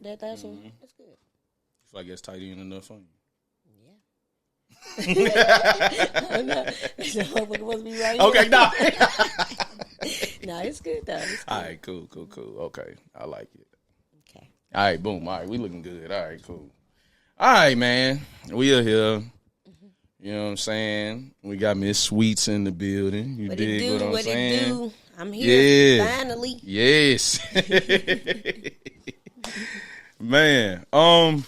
That's one. That's good. Feel like it's tight end enough for you? Okay, no. No, it's good though. It's All right, cool. Okay, I like it. Okay. All right, boom. All right, we looking good. All right, cool. All right, man. We are here. You know what I'm saying? We got Miss Sweets in the building. You dig what I'm saying? I'm here finally. Yes. Man, I'm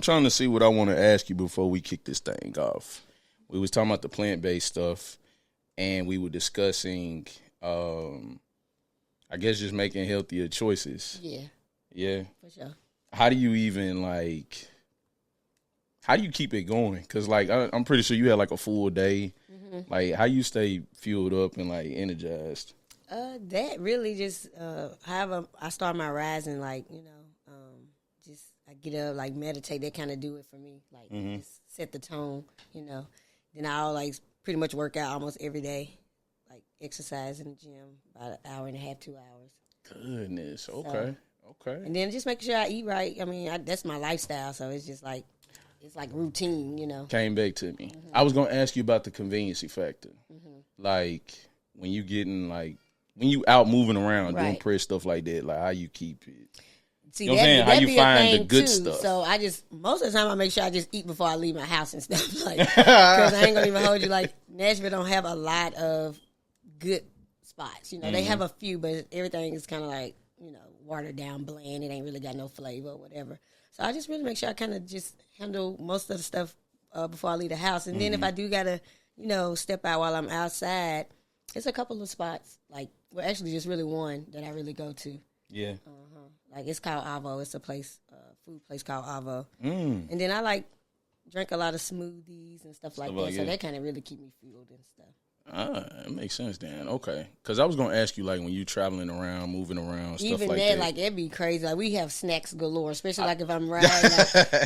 trying to see what I want to ask you before we kick this thing off. We was talking about the plant-based stuff, and we were discussing, I guess, just making healthier choices. Yeah. For sure. How do you even, how do you keep it going? Because, I'm pretty sure you had, a full day. Mm-hmm. How you stay fueled up and, energized? That really just, however I start my rising, just I get up, meditate. That kind of do it for me. Just set the tone, Then I'll, pretty much work out almost every day. Exercise in the gym, about an hour and a half, 2 hours. Goodness. Okay. Okay. And then just making sure I eat right. I mean, that's my lifestyle, so it's just it's like routine, Came back to me. Mm-hmm. I was going to ask you about the conveniency factor. Mm-hmm. When you getting, when you out moving around doing press stuff like that, how you keep it. See, you know what I'm saying? How you find the good stuff. So most of the time I make sure I just eat before I leave my house and stuff. Because I ain't going to even hold you. Nashville don't have a lot of good spots. They have a few, but everything is kind of watered down, bland. It ain't really got no flavor or whatever. So I just really make sure I kind of just handle most of the stuff before I leave the house. And then if I do got to, step out while I'm outside, it's a couple of spots. Actually just really one that I really go to. Yeah. It's called Avo. It's a place, food place called Avo. And then I drink a lot of smoothies and stuff like that. So that kind of really keep me fueled and stuff. It makes sense, Dan. Okay. Because I was going to ask you, when you traveling around, moving around, stuff like that. Even that, it'd be crazy. We have snacks galore, especially if I'm riding.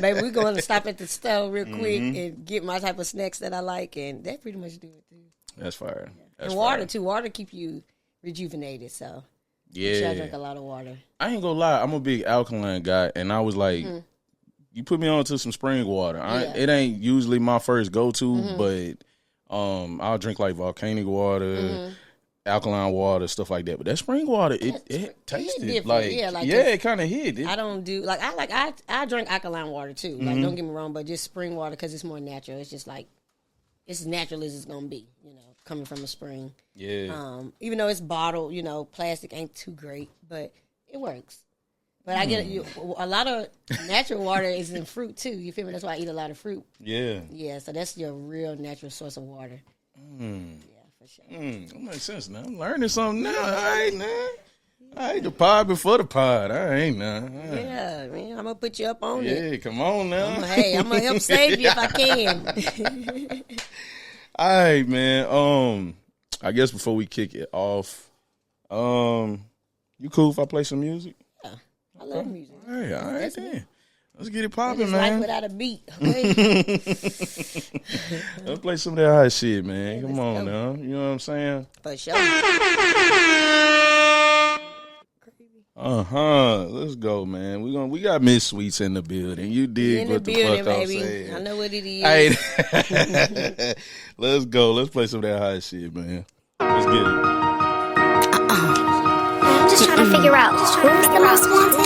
Maybe we're going to stop at the store real quick and get my type of snacks that I like, and that pretty much do it, too. That's fire. Yeah. That's and water, fire. Too. Water keep you rejuvenated, so. Yeah. I drink a lot of water. I ain't going to lie. I'm a big alkaline guy, and I was like, you put me on to some spring water. It ain't usually my first go-to, but... I'll drink volcanic water, alkaline water, stuff like that. But that spring water, it tasted it kind of hit. I don't do I drink alkaline water too. Don't get me wrong, but just spring water because it's more natural. It's just it's as natural as it's gonna be. Coming from a spring. Yeah. Even though it's bottled, plastic ain't too great, but it works. But I get a lot of natural water is in fruit too. You feel me? That's why I eat a lot of fruit. Yeah. Yeah. So that's your real natural source of water. Yeah, for sure. That makes sense now. I'm learning something now. All right, man. I ate the pod before the pod. I ain't now. Yeah, man. I'm gonna put you up on it. Yeah, come on now. I'm gonna help save you if I can. All right, man. I guess before we kick it off, you cool if I play some music? I love music. All right, then. Let's get it popping, man. Life without a beat, okay? Let's play some of that hot shit, man. Come on now. You know what I'm saying? For sure. Let's go, man. We got Miss Sweets in the building. You dig what the fuck I'm saying. I know what it is. Hey. Let's go. Let's play some of that hot shit, man. Let's get it. Just trying to figure out who's the most wanted.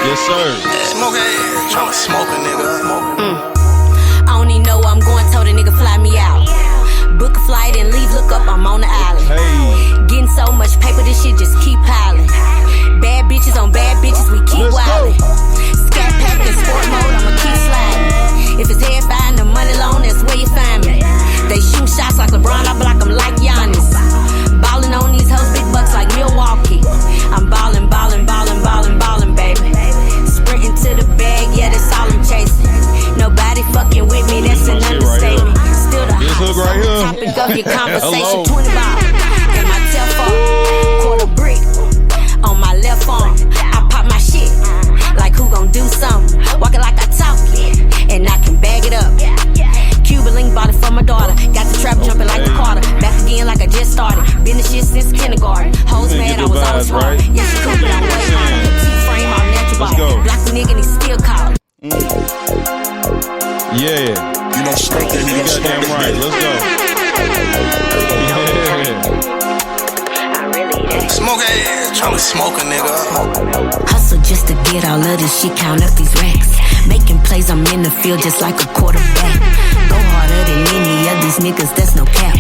Yes, sir. Smoke it. Trying to smoke a nigga. I don't even know where I'm going. Told a nigga fly me out. Book a flight and leave. Look up, I'm on the island. Hey. Getting so much paper, this shit just keep piling. Bad bitches on bad bitches, we keep wildin'. Scat pack in sport mode, I'ma keep sliding. If it's head fine, the money loan, that's where you find me. They shoot shots like LeBron, I block them like Giannis. Ballin' on these hoes, big bucks like Milwaukee. I'm ballin', ballin', ballin', ballin', ballin', baby. Sprinting to the bag, yeah, that's all I'm chasing. Nobody fucking with me, that's an understatement. Still the hottest topic of your conversation. 20 ball in my telephone, quarter brick on my left arm. I Smokehead, tryna smoke a nigga. Hustle just to get all of this shit, count up these racks. Making plays, I'm in the field just like a quarterback. Go harder than any of these niggas, that's no cap.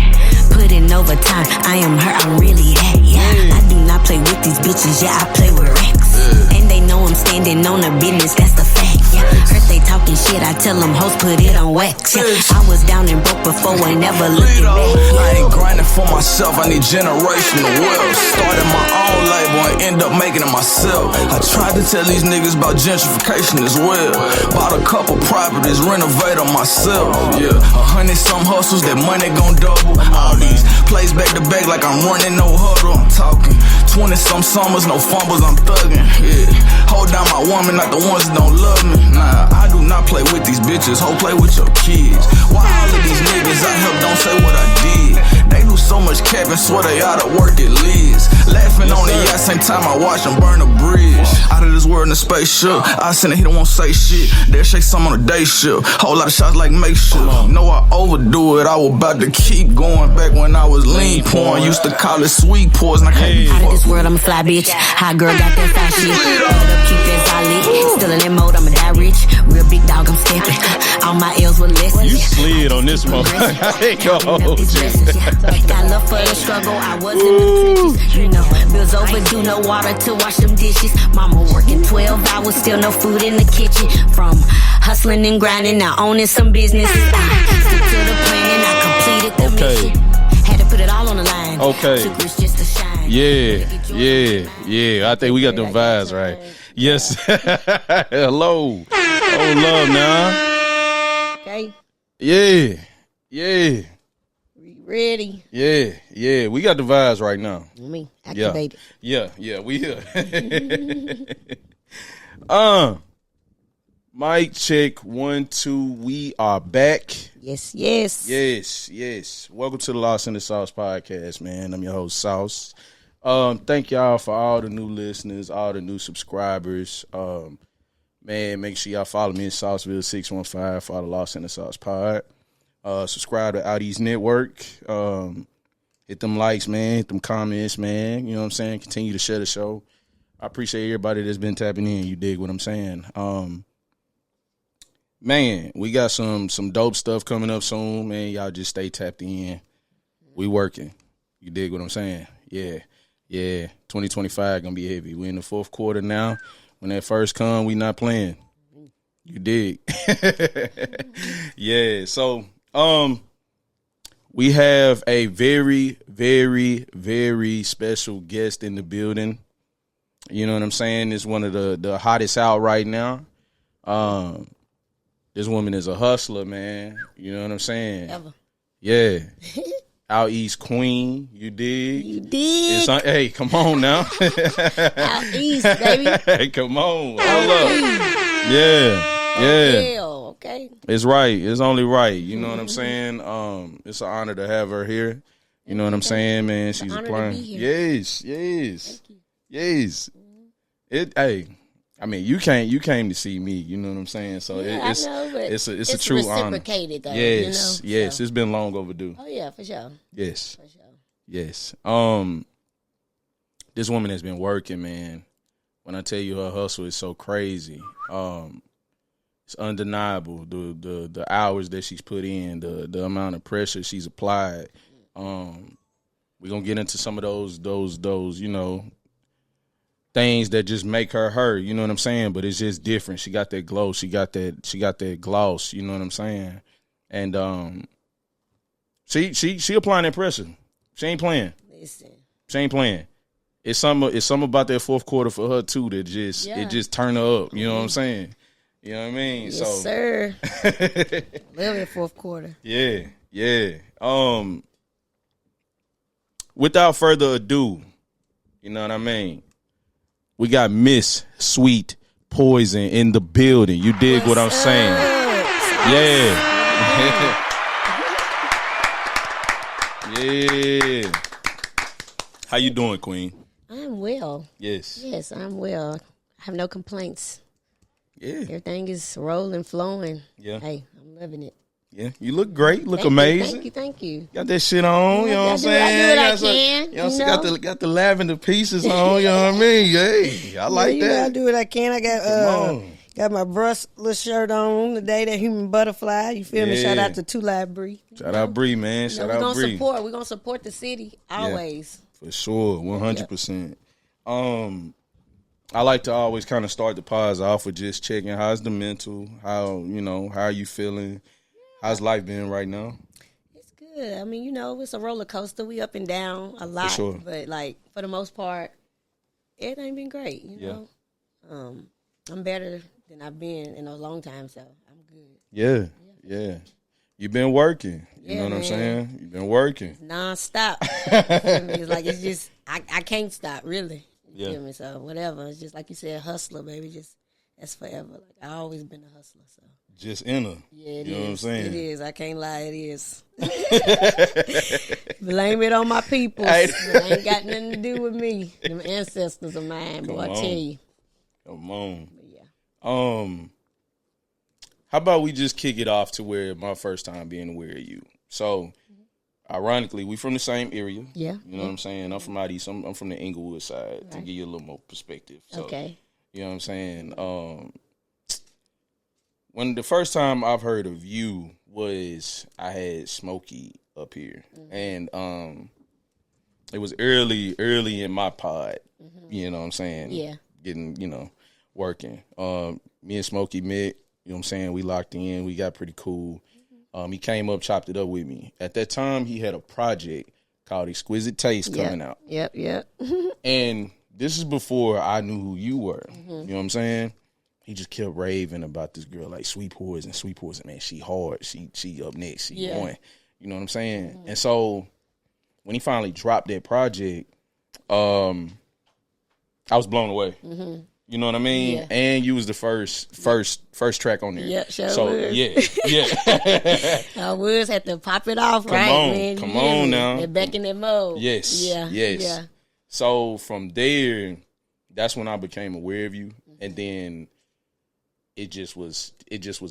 Put in overtime, I am her, I'm really that, yeah. I do not play with these bitches, yeah, I play with racks. And they know I'm standing on the business, that's the fact, yeah. Heard they talking shit, I tell them hoes put it on wax, yeah. I was down and broke before and never looking back, yeah. I ain't grinding for myself, I need generational wealth. Started my own label and end up making it myself. I tried to tell these niggas about gentrification as well. Bought a couple properties, renovate them myself, yeah. 100 some hustles, that money gon' double. All these plays back to back like I'm running no huddle. I'm talking 20 some summers, no fumbles, I'm thugging, yeah. Hold down my woman, not the ones that don't love me. Nah, I do not play with these bitches, ho, play with your kids. Why all of these niggas I help don't say what I did? They do so much capping, swear they oughta work at least. Laughing on the yacht, same time I watch them burn a bridge. Out of this world in a spaceship, I send a hit, won't say shit. They'll shake some on a day shift. Whole lot of shots like makeshift. Know I overdo it, I was about to keep going. Back when I was lean porn, used to call it sweet poison. I can't be Out of this world, I'm a fly bitch. Hot girl got that fly shit. Hold up, keep that solid. Still in that mode, I'ma die rich. Real big dog, I'm stepping. All my L's were lessons. You slid on this motherfucker. I ain't gonna hold you. Got love for the struggle, I was in the trenches. You know, bills overdue, no water to wash them dishes. Mama working 12 hours, still no food in the kitchen. From hustling and grinding, now owning some businesses. I stick to the plan and I completed the mission. Had to put it all on the line. Okay. Took risks just to shine. Yeah. I think we got the vibes right. Yes. Hello. Oh, love now. Okay. Yeah. We ready. Yeah. We got the vibes right now. Let me activate it. Yeah. We here. Mic check 1 2. We are back. Yes. Yes. Welcome to the Lost in the Sauce podcast, man. I'm your host, Sauce. Thank y'all for all the new listeners, all the new subscribers. Man, make sure y'all follow me at Sauceville615 for the Lost in the Sauce pod. Subscribe to Outies Network. Hit them likes, man. Hit them comments, man. You know what I'm saying? Continue to share the show. I appreciate everybody that's been tapping in. You dig what I'm saying? Man, we got some dope stuff coming up soon, man. Y'all just stay tapped in. We working. You dig what I'm saying? Yeah. 2025 gonna be heavy. We in the fourth quarter now. When that first come, we not playing. You dig? Yeah. So, we have a very, very, very special guest in the building. You know what I'm saying? It's one of the hottest out right now. This woman is a hustler, man. You know what I'm saying? Ever. Yeah. Out East Queen, you dig? You dig? Hey, come on now. Out East, baby. Hey, come on. Hold up. Yeah. Hell, okay. It's right. It's only right. You know what I'm saying? It's an honor to have her here. You know what I'm saying, man? She's applying. Yes. Yes. Hey, I mean, you came to see me. You know what I'm saying? So it's a true honor. Reciprocated, though. Yes, you know? yes. So. It's been long overdue. Oh yeah, for sure. Yes. For sure. Yes. This woman has been working, man. When I tell you her hustle is so crazy, it's undeniable. The hours that she's put in, the amount of pressure she's applied. We're gonna get into some of those, you know, things that just make her, you know what I'm saying? But it's just different. She got that glow. She got that gloss, you know what I'm saying? And she applying that pressure. She ain't playing. Listen. She ain't playing. It's something about that fourth quarter for her too that it just turn her up. You know what I'm saying? You know what I mean? Yes, sir. Love it, fourth quarter. Yeah. Without further ado, you know what I mean? We got Miss Sweet Poison in the building. You dig what I'm saying? Yeah. Yeah. How you doing, Queen? I'm well. Yes, I'm well. I have no complaints. Yeah. Everything is rolling, flowing. Yeah. Hey, I'm loving it. Yeah, you look great. Look amazing. Thank you. Got that shit on. You know what I'm saying? I do what I can. You know, got the lavender pieces on. You know what I mean? Hey, I like that. I do what I can. I got my brush little shirt on today. That human butterfly. You feel me? Shout out to Two Live Bree. Shout out Bree, man. Shout out Bree. We're gonna support the city always. Yeah, for sure, 100%. I like to always kind of start the pods off with just checking how's the mental, how are you feeling, how's life been right now? It's good. I mean, it's a roller coaster. We up and down a lot, for sure. But like for the most part, everything been great. You know, I'm better than I've been in a long time, so I'm good. Yeah. You've been working. You know what I'm saying? You've been working. It's nonstop. It's like it's just I can't stop really. You feel me? So whatever. It's just like you said, hustler, baby. Just that's forever. Like I always been a hustler. So just inner. Yeah, it you know what I'm saying? It is. I can't lie. It is. Blame it on my people. It ain't got nothing to do with me. Them ancestors of mine. Boy, I tell you. Come on. But yeah. How about we just kick it off to where my first time being aware of you? So, ironically, we from the same area. Yeah. You know what I'm saying? I'm from out east. I'm from the Inglewood side, to give you a little more perspective. So, okay. You know what I'm saying? When the first time I've heard of you was I had Smokey up here. And it was early in my pod. You know what I'm saying? Yeah. Getting, working. Me and Smokey met. You know what I'm saying? We locked in. We got pretty cool. He came up, chopped it up with me. At that time, he had a project called Exquisite Taste coming out. Yep. And this is before I knew who you were. You know what I'm saying? He just kept raving about this girl, like Sweet Poison, man, she hard. She up next. She going. You know what I'm saying? And so when he finally dropped that project, I was blown away. You know what I mean? Yeah. And you was the first track on there. Yeah, sure. So was. Yeah. I was had to pop it off, Come on now. They're back in that mode. Yes. Yeah. So from there, that's when I became aware of you, and then it just was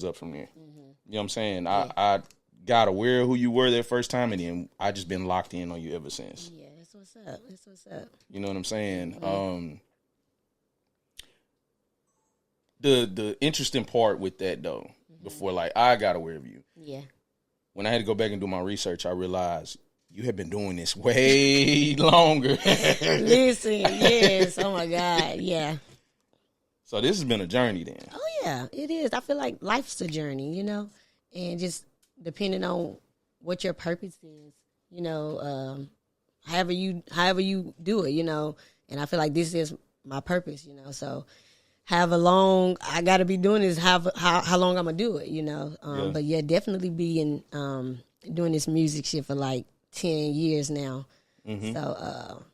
up from there. You know what I'm saying? Yeah. I got aware of who you were that first time, and then I just been locked in on you ever since. Yeah, that's what's up. You know what I'm saying? The interesting part with that, though, before, like, I got aware of you. Yeah. When I had to go back and do my research, I realized you had been doing this way longer. Listen, yes. Oh, my God. Yeah. So this has been a journey then. Oh, yeah, it is. I feel like life's a journey, and just depending on what your purpose is, however you do it, and I feel like this is my purpose, so however long I got to be doing this, how long I'm going to do it, But, yeah, definitely being doing this music shit for, like, 10 years now. So,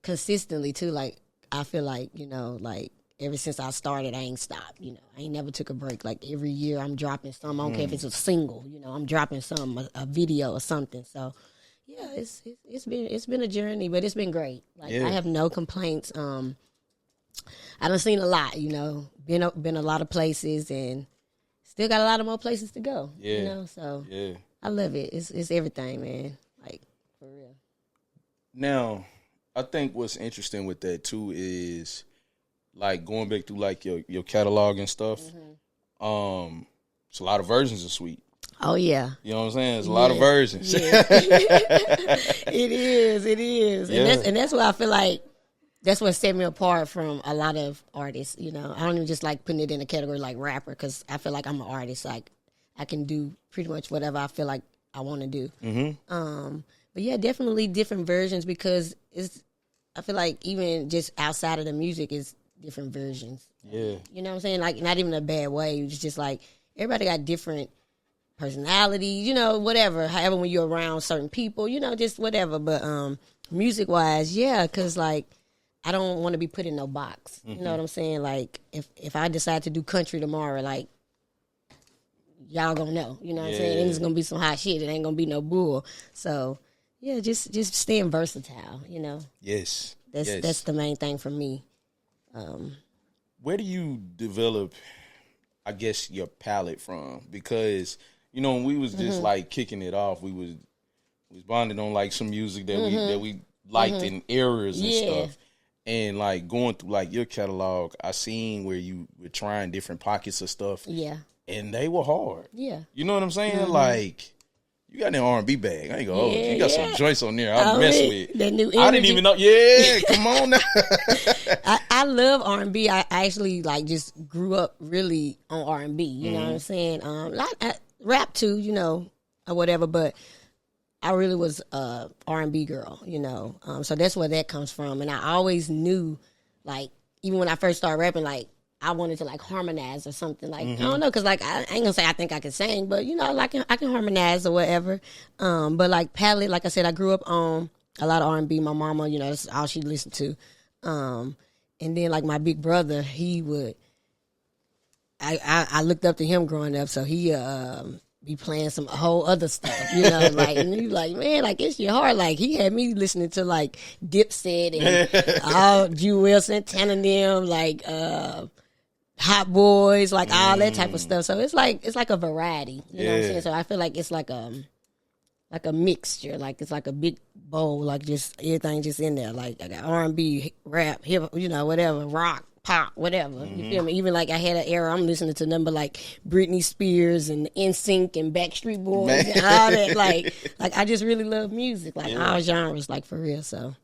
consistently, too, like, I feel like, like, ever since I started, I ain't stopped, I ain't never took a break. Like, every year I'm dropping something. I don't care if it's a single, I'm dropping something, a video or something. So, yeah, it's been a journey, but it's been great. Like, I have no complaints. I done seen a lot, been a lot of places, and still got a lot of more places to go. Yeah. So I love it. It's everything, man. Like, for real. Now, I think what's interesting with that too is, like, going back through, like, your catalog and stuff. It's a lot of versions of Sweet. Oh, yeah. You know what I'm saying? There's a lot of versions. Yeah. It is. Yeah. And that's why I feel like that's what set me apart from a lot of artists, I don't even just like putting it in a category like rapper, because I feel like I'm an artist. Like, I can do pretty much whatever I feel like I want to do. But yeah, definitely different versions, because I feel like even just outside of the music is different versions. Yeah. You know what I'm saying? Like, not even a bad way. It's just like everybody got different personalities, whatever. However, when you're around certain people, just whatever. But music-wise, yeah, because, like, I don't want to be put in no box. You know what I'm saying? Like, if I decide to do country tomorrow, like, y'all gonna know. You know what I'm saying? And it's gonna be some hot shit. It ain't gonna be no bull. So, yeah, just staying versatile, Yes. That's the main thing for me. Where do you develop, I guess, your palette from? Because you know, when we was just like kicking it off, we was bonding on like some music that we liked in eras and stuff. And like going through like your catalog, I seen where you were trying different pockets of stuff. Yeah. And they were hard. Yeah. You know what I'm saying? Like, you got that R&B bag. I ain't gonna hold you. You got some joints on there I mess with. That new energy. I didn't even know. Yeah, come on now. I love R&B. I actually like just grew up really on R&B. You know what I'm saying? Rap too, you know, or whatever. But I really was a R&B girl, you know. So that's where that comes from. And I always knew, like, even when I first started rapping, like, I wanted to like harmonize or something. Like, I don't know, because like I ain't gonna say I think I can sing, but you know, like I can harmonize or whatever. But like palette, like I said, I grew up on a lot of R&B. My mama, you know, that's all she listened to. And then like my big brother, he would. I looked up to him growing up, so he be playing some whole other stuff, you know, like, and you like, man, like, it's your heart. Like, he had me listening to like Dipset and all Jewel Santana and them, like Hot Boys, like all that type of stuff. So it's like a variety, you know what I'm saying? So I feel like it's like a mixture, like it's like a big bowl, like just everything just in there. Like I got R&B, rap, hip, you know, whatever, rock, pop, whatever. You feel me? Even like I had an era I'm listening to number like Britney Spears and NSYNC and Backstreet Boys and all that. Like I just really love music, like all genres, like for real. So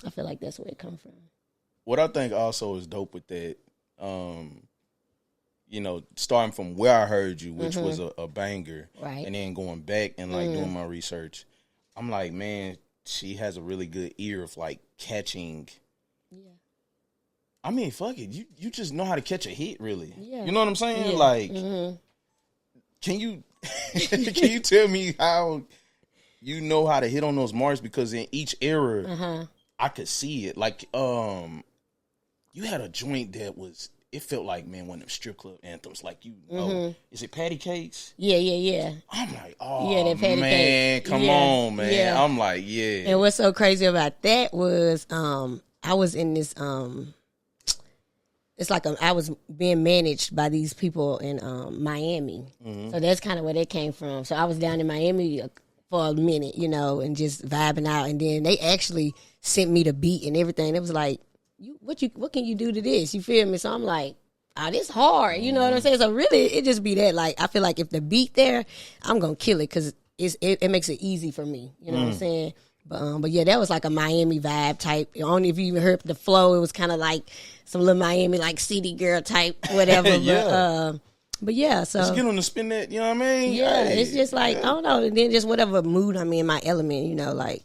I feel like that's where it comes from. What I think also is dope with that, you know, starting from where I heard you, which was a banger, right? And then going back and like doing my research, I'm like, man, she has a really good ear of like catching. Yeah. I mean, fuck it, you just know how to catch a hit, really. Yeah. You know what I'm saying? Yeah. Like, can you tell me how you know how to hit on those marks? Because in each era, I could see it. Like, you had a joint that was. It felt like, man, one of them strip club anthems. Like, you know, is it Patty Cakes? Yeah. I'm like, oh, man, come on, man. Yeah. I'm like, yeah. And what's so crazy about that was I was in this, it's like I was being managed by these people in Miami. So that's kind of where they came from. So I was down in Miami for a minute, you know, and just vibing out. And then they actually sent me the beat and everything. It was like, what can you do to this? You feel me? So I'm like, this hard. You know what I'm saying? So really, it just be that. Like, I feel like if the beat there, I'm gonna kill it because it makes it easy for me. You know what I'm saying? But yeah, that was like a Miami vibe type. Only if you even heard the flow, it was kind of like some little Miami like city girl type, whatever. But yeah, so let's get on the spin that. You know what I mean? Yeah, it's just like I don't know. And then just whatever mood I'm in, my element. You know, like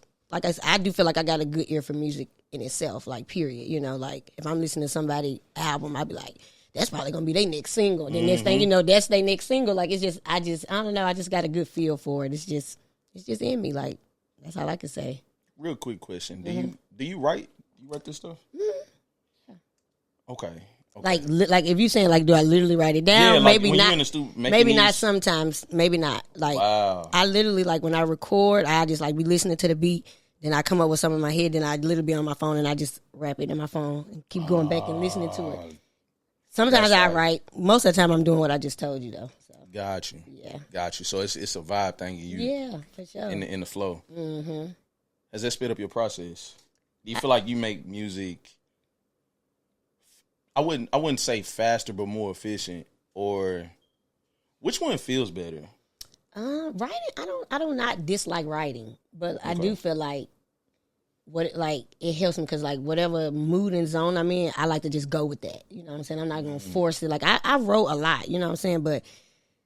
I do feel like I got a good ear for music in itself, like period. You know, like if I'm listening to somebody's album, I'd be like, that's probably gonna be their next single. The next thing you know, that's their next single. Like I don't know, I just got a good feel for it. It's just in me. Like that's all I can say. Real quick question: Do you write? You write this stuff? Yeah. Okay. Like if you saying like, do I literally write it down? Yeah, like maybe not. Maybe not sometimes. Maybe not. Like I literally like when I record, I just like be listening to the beat. Then I come up with something in my head. Then I literally be on my phone and I just rap it in my phone and keep going back and listening to it. Sometimes I write. Most of the time I'm doing what I just told you though. So. Got you. Yeah. Got you. So it's a vibe thing. Yeah, for sure. In the flow. Has that sped up your process? Do you feel like you make music? I wouldn't say faster, but more efficient. Or which one feels better? Writing. I don't not dislike writing, but okay. I do feel like it helps me because like whatever mood and zone I'm in, I like to just go with that. You know what I'm saying? I'm not gonna force it. Like I wrote a lot. You know what I'm saying? But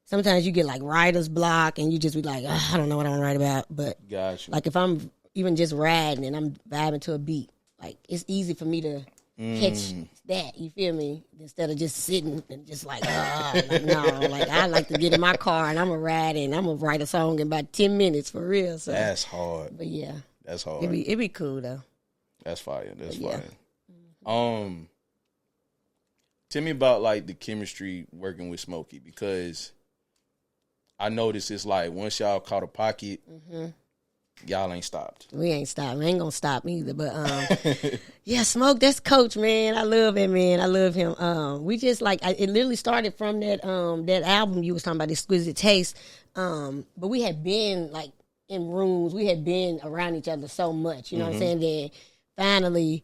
sometimes you get like writer's block and you just be like, I don't know what I want to write about. But gotcha. Like if I'm even just riding and I'm vibing to a beat, like it's easy for me to catch that, you feel me? Instead of just sitting and just like no, like I like to get in my car and I'm gonna ride and I'm gonna write a song in about 10 minutes for real. So that's hard. But yeah, that's hard. It'd be cool though. That's fire. That's fire. Tell me about like the chemistry working with Smokey, because I noticed it's like once y'all caught a pocket, y'all ain't stopped. We ain't stopped. We ain't gonna stop either. But yeah, Smoke, that's Coach, man. I love him, man. I love him. We just like it literally started from that that album you was talking about, Exquisite Taste. But we had been like in rooms. We had been around each other so much. You know what I'm saying? Then finally,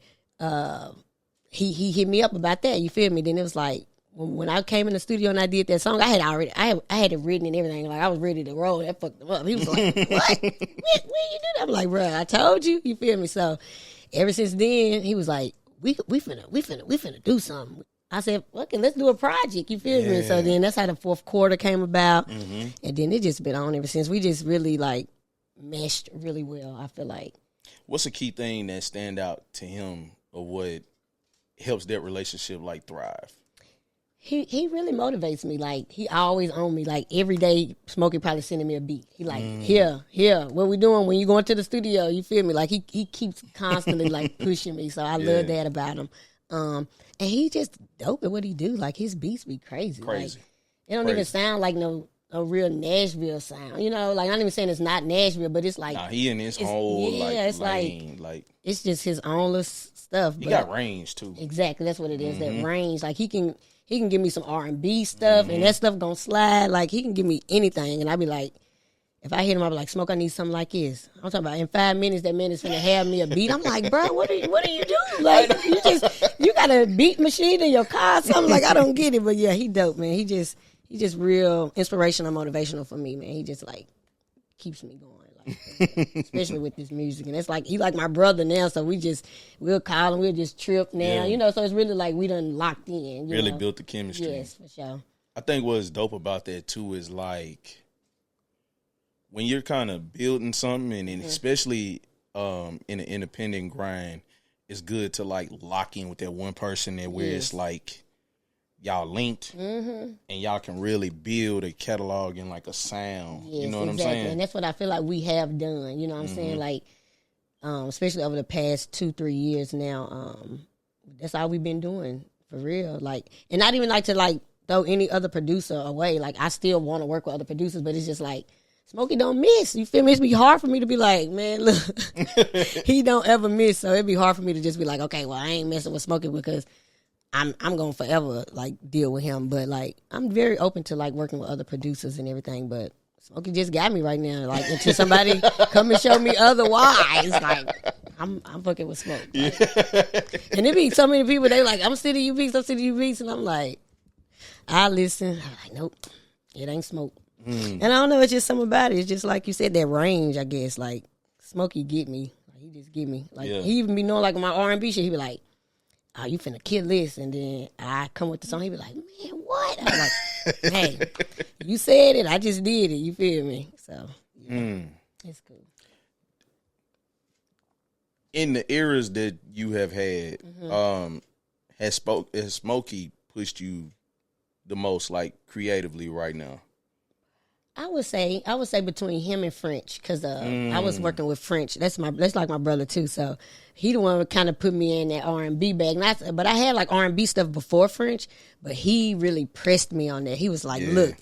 he hit me up about that. You feel me? Then it was like, when I came in the studio and I did that song, I had it written and everything. Like, I was ready to roll. That fucked him up. He was like, what? When you do that? I'm like, bro, I told you. You feel me? So ever since then, he was like, we finna do something. I said, okay, let's do a project. You feel me? So then that's how the fourth quarter came about. And then it just been on ever since. We just really like meshed really well, I feel like. What's a key thing that stand out to him or what helps that relationship like thrive? He really motivates me. Like, he always on me. Like, every day, Smokey probably sending me a beat. He like, here, what we doing when you go into the studio? You feel me? Like, he keeps constantly, like, pushing me. So I love that about him. And he just dope at what he do. Like, his beats be crazy. Like, it don't even sound like no real Nashville sound. You know, like, I'm not even saying it's not Nashville, but it's like. Nah, he in his whole, it's lane. Like, it's just his own little stuff. He got range, too. Exactly. That's what it is, that range. Like, he can give me some R&B stuff, and that stuff gonna slide. Like, he can give me anything, and I be like, if I hit him, I be like, Smoke, I need something like this. I'm talking about in 5 minutes, that man is finna have me a beat. I'm like, bro, what are you doing? Like, you got a beat machine in your car or something? Like, I don't get it, but yeah, he dope, man. He just real inspirational, motivational for me, man. He just like keeps me going. Especially with this music, and it's like he like my brother now, so we'll call him, we'll just trip now, you know. So it's really like we done locked in. Really built the chemistry. Yes, for sure. I think what's dope about that too is like when you're kind of building something, and especially in an independent grind, it's good to like lock in with that one person that where it's like y'all linked, and y'all can really build a catalog and like a sound. Yes, you know what I'm saying? And that's what I feel like we have done. You know what I'm saying? Like, especially over the past 2-3 years now, that's all we've been doing for real. Like, and not even like to like throw any other producer away. Like, I still want to work with other producers, but it's just like Smokey don't miss. You feel me? It'd be hard for me to be like, man, look, he don't ever miss. So it'd be hard for me to just be like, okay, well, I ain't messing with Smokey because I'm gonna forever like deal with him, but like I'm very open to like working with other producers and everything. But Smokey just got me right now. Like, until somebody come and show me otherwise, like I'm fucking with Smoke. Like, and it be so many people. They like, I'm sending you beats, and I'm like, I listen. I'm like, nope, it ain't Smoke. And I don't know. It's just something about it. It's just like you said, that range. I guess like Smokey get me. Like, he just get me. Like he even be knowing like my R&B shit. He be like, oh, you finna kill this, and then I come with the song. He be like, man, what? I'm like, hey, you said it, I just did it. You feel me? So it's cool. In the eras that you have had, has Smokey pushed you the most, like creatively right now? I would say between him and French, because I was working with French. That's like my brother too. So he the one who kind of put me in that R&B bag. But I had like R&B stuff before French, but he really pressed me on that. He was like, look,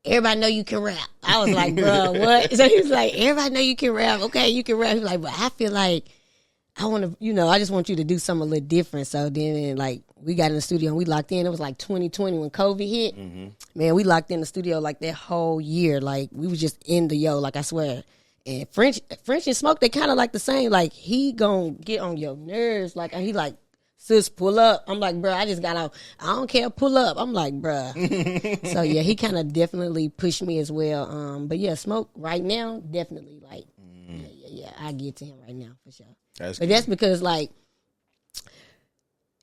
everybody know you can rap. I was like, bro, what? So he was like, everybody know you can rap. Okay, you can rap. He was like, but I feel like I want to, I just want you to do something a little different. So then, like, we got in the studio and we locked in. It was like 2020 when COVID hit. Man, we locked in the studio like that whole year. Like, we was just in the like, I swear. And French and Smoke, they kind of like the same. Like, he gonna get on your nerves. Like, and he like, sis, pull up. I'm like, bro, I just got out. I don't care, pull up. I'm like, bro. So, yeah, he kind of definitely pushed me as well. But, yeah, Smoke right now, definitely, like, yeah, I get to him right now for sure. That's because, like,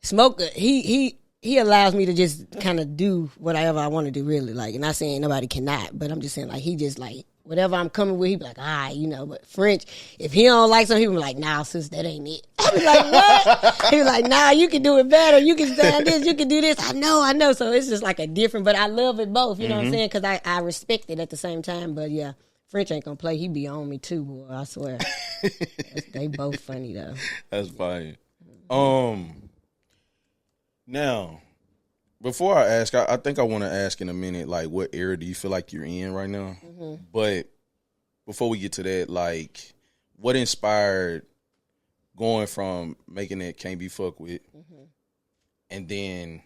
Smoke, he allows me to just kind of do whatever I want to do, really. Like, and not saying nobody cannot, but I'm just saying, like, he just, like, whatever I'm coming with, he be like, all right, but French, if he don't like something, he be like, nah, sis, that ain't it. I be like, what? He be like, nah, you can do it better. You can stand this, you can do this. I know. So it's just like a different, but I love it both, you know what I'm saying? Because I respect it at the same time, but yeah. French ain't gonna play. He be on me too, boy. I swear. They both funny though. That's fine. Now, before I ask, I think I want to ask in a minute, like, what era do you feel like you're in right now? But before we get to that, like, what inspired going from making it Can't Be Fucked With, and then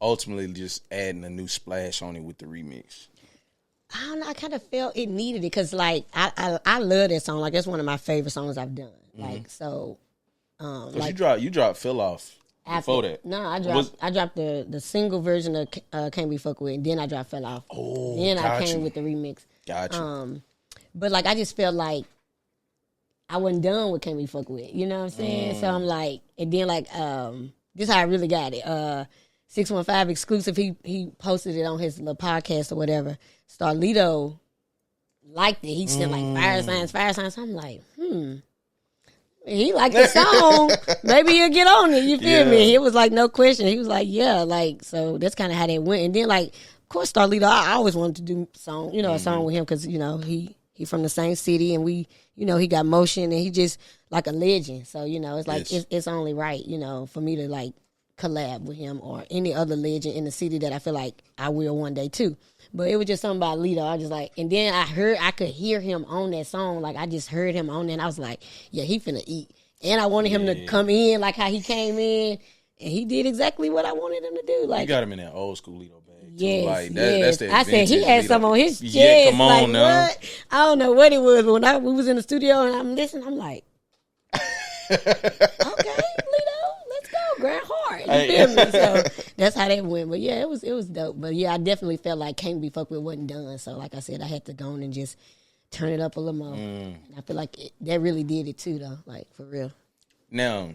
ultimately just adding a new splash on it with the remix? I don't know. I kind of felt it needed it because, like, I love that song. Like, that's one of my favorite songs I've done. Like, so, like you dropped Fell Off before that. No, I dropped the single version of Can't Be Fucked With, and then I dropped Fell Off. Oh, then I came with the remix. Gotcha. But like, I just felt like I wasn't done with Can't Be Fucked With. You know what I'm saying? So I'm like, and then like, this is how I really got it. 615 exclusive. He posted it on his little podcast or whatever. Starlito liked it. He sent like fire signs. I'm like, he liked the song. Maybe he'll get on it. You feel me? It was like no question. He was like, yeah, like, so that's kind of how that went. And then like, of course, Starlito, I always wanted to do song, a song with him because, he from the same city and we, he got motion and he just like a legend. So, it's like, it's only right, for me to like collab with him or any other legend in the city that I feel like I will one day too. But it was just something about Lito. I just like, and then I could hear him on that song. Like I just heard him on there and I was like, yeah, he finna eat. And I wanted him to come in like how he came in. And he did exactly what I wanted him to do. Like, you got him in that old school Lito bag. Yes, like, yes. That's I said he had Lito. some on his chest. Yeah, come on like, now. What? I don't know what it was, but when we was in the studio and I'm listening, I'm like, okay, Lito, let's go, grind hard. You feel me? So that's how that went. But yeah, it was dope. But yeah, I definitely felt like Can't Be Fucked With wasn't done. So like I said, I had to go on and just turn it up a little more. And I feel like that really did it too, though. Like for real. Now,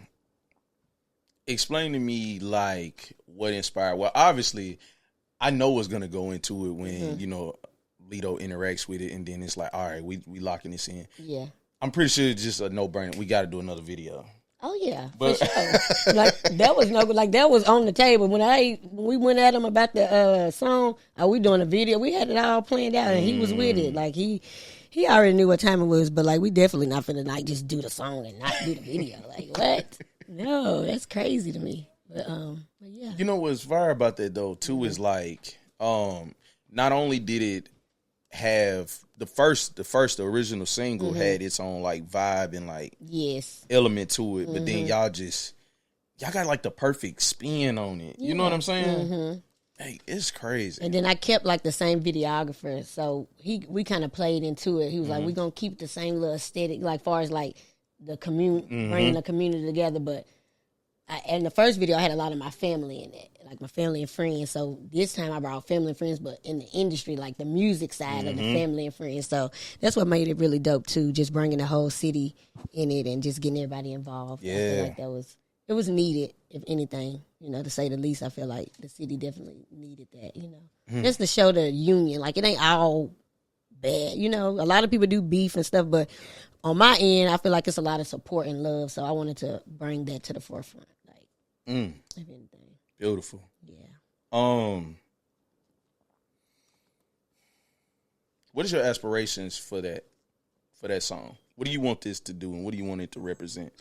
explain to me like what inspired. Well, obviously, I know what's gonna go into it when Lito interacts with it, and then it's like, all right, we locking this in. Yeah, I'm pretty sure it's just a no brainer. We got to do another video. Oh yeah, but for sure. Like that was on the table when we went at him about the song. We doing a video? We had it all planned out, and he was with it. Like he already knew what time it was, but like we definitely not finna like just do the song and not do the video. Like what? No, that's crazy to me. But yeah. You know what's fire about that though too is like not only did it have the original single had its own like vibe and like element to it, but then y'all got like the perfect spin on it. You know what I'm saying? Hey, it's crazy. And then I kept like the same videographer, so we kind of played into it. He was like, "We're gonna keep the same little aesthetic, like far as like the bringing the community together." But in the first video, I had a lot of my family in it, like my family and friends. So this time I brought family and friends, but in the industry, like the music side of the family and friends. So that's what made it really dope too, just bringing the whole city in it and just getting everybody involved. Yeah, I feel like it was needed, if anything, to say the least. I feel like the city definitely needed that, just to show the union. Like it ain't all bad, a lot of people do beef and stuff, but on my end, I feel like it's a lot of support and love. So I wanted to bring that to the forefront. If anything. Beautiful. Yeah. What is your aspirations for that song? What do you want this to do, and what do you want it to represent?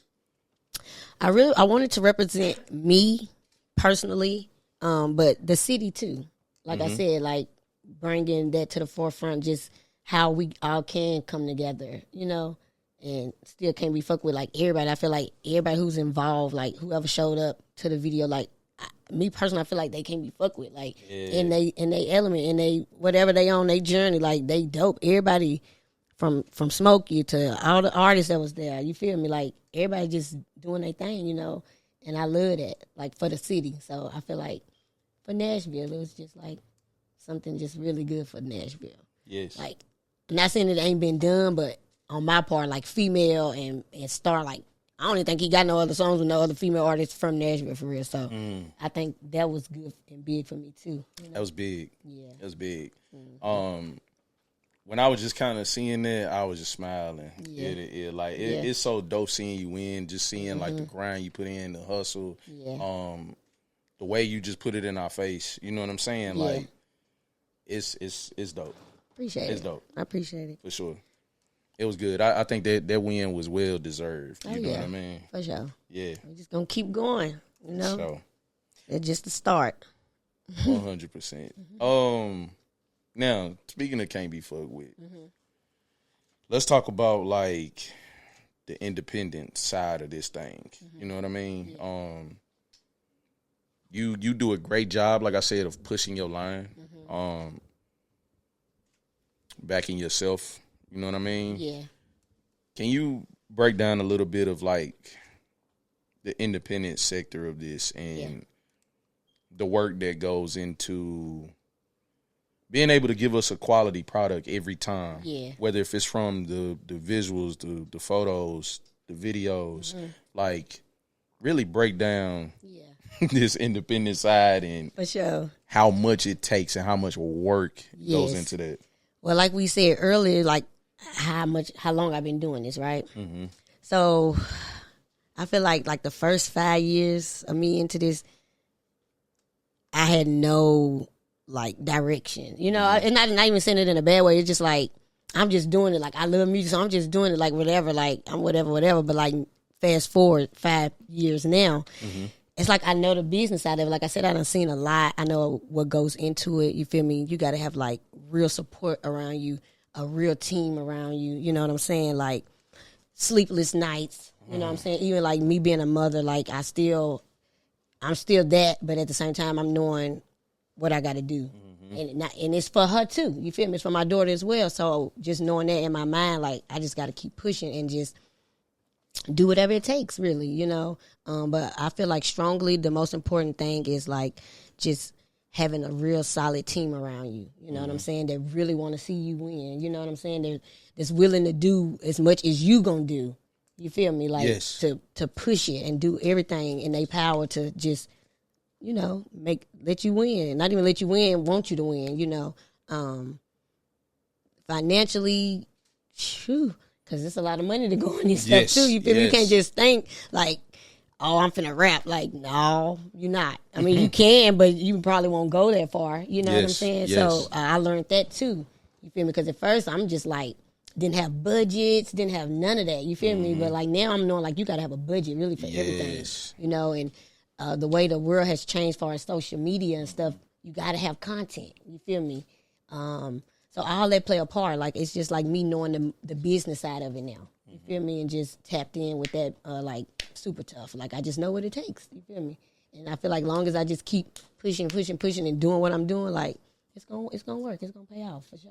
I want it to represent me personally, but the city too. Like I said, like bringing that to the forefront, just how we all can come together, and still can't be fucked with like everybody. I feel like everybody who's involved, like whoever showed up to the video, like me personally, I feel like they can't be fucked with, like in they element, in they whatever they on their journey, like they dope. Everybody from Smokey to all the artists that was there, you feel me? Like everybody just doing their thing, and I love that, like for the city. So I feel like for Nashville, it was just like something just really good for Nashville. Yes, like I'm not saying it ain't been done, but on my part, like female and star, like I don't even think he got no other songs with no other female artists from Nashville for real. So I think that was good and big for me too. That was big. Yeah, that was big. When I was just kind of seeing that, I was just smiling. Yeah. It's so dope seeing you win, just seeing like the grind you put in, the hustle, the way you just put it in our face. You know what I'm saying? Yeah. Like it's dope. Appreciate it. It's dope. I appreciate it for sure. It was good. I think that win was well deserved. You know what I mean? For sure. Yeah. We're just gonna keep going. So it's just the start. 100%. Now, speaking of Can't Be Fucked With, let's talk about like the independent side of this thing. You know what I mean? Yeah. You do a great job, like I said, of pushing your line, backing yourself. You know what I mean? Yeah. Can you break down a little bit of like the independent sector of this and the work that goes into being able to give us a quality product every time? Yeah. Whether if it's from the visuals, the photos, the videos, like really break down this independent side and for sure how much it takes and how much work goes into that. Well, like we said earlier, like how long I've been doing this, right? So I feel like the first 5 years of me into this, I had no like direction, you know, and not even saying it in a bad way. It's just like I'm just doing it. Like I love music, so I'm just doing it. Like whatever, like I'm whatever. But like fast forward 5 years now, it's like I know the business side of it. Like I said, I done seen a lot. I know what goes into it. You feel me? You got to have like real support around you, a real team around you. You know what I'm saying? Like sleepless nights. You know what I'm saying? Even like me being a mother, like I'm still that, but at the same time, I'm knowing what I got to do. And it's for her too. You feel me? It's for my daughter as well. So just knowing that in my mind, like I just got to keep pushing and just do whatever it takes, really, you know. But I feel like strongly the most important thing is like just having a real solid team around you. You know what I'm saying? That really want to see you win. You know what I'm saying? That's willing to do as much as you gonna do. You feel me? Like to push it and do everything in their power to just, you know, let you win. Not even let you win, want you to win, you know. Financially, because there's a lot of money to go in this stuff too. You feel me? You can't just think like, oh, I'm finna rap. Like, no, you're not. I mean, you can, but you probably won't go that far. You know what I'm saying? So I learned that too. You feel me? Because at first I'm just like, didn't have budgets, didn't have none of that. You feel me? But like now I'm knowing like you got to have a budget really for everything. You know, and the way the world has changed as far as social media and stuff, you got to have content. You feel me? So all that play a part. Like it's just like me knowing the business side of it now. You feel me? And just tapped in with that like super tough. Like I just know what it takes. You feel me? And I feel like long as I just keep pushing and doing what I'm doing, like it's gonna work. It's gonna pay off for sure.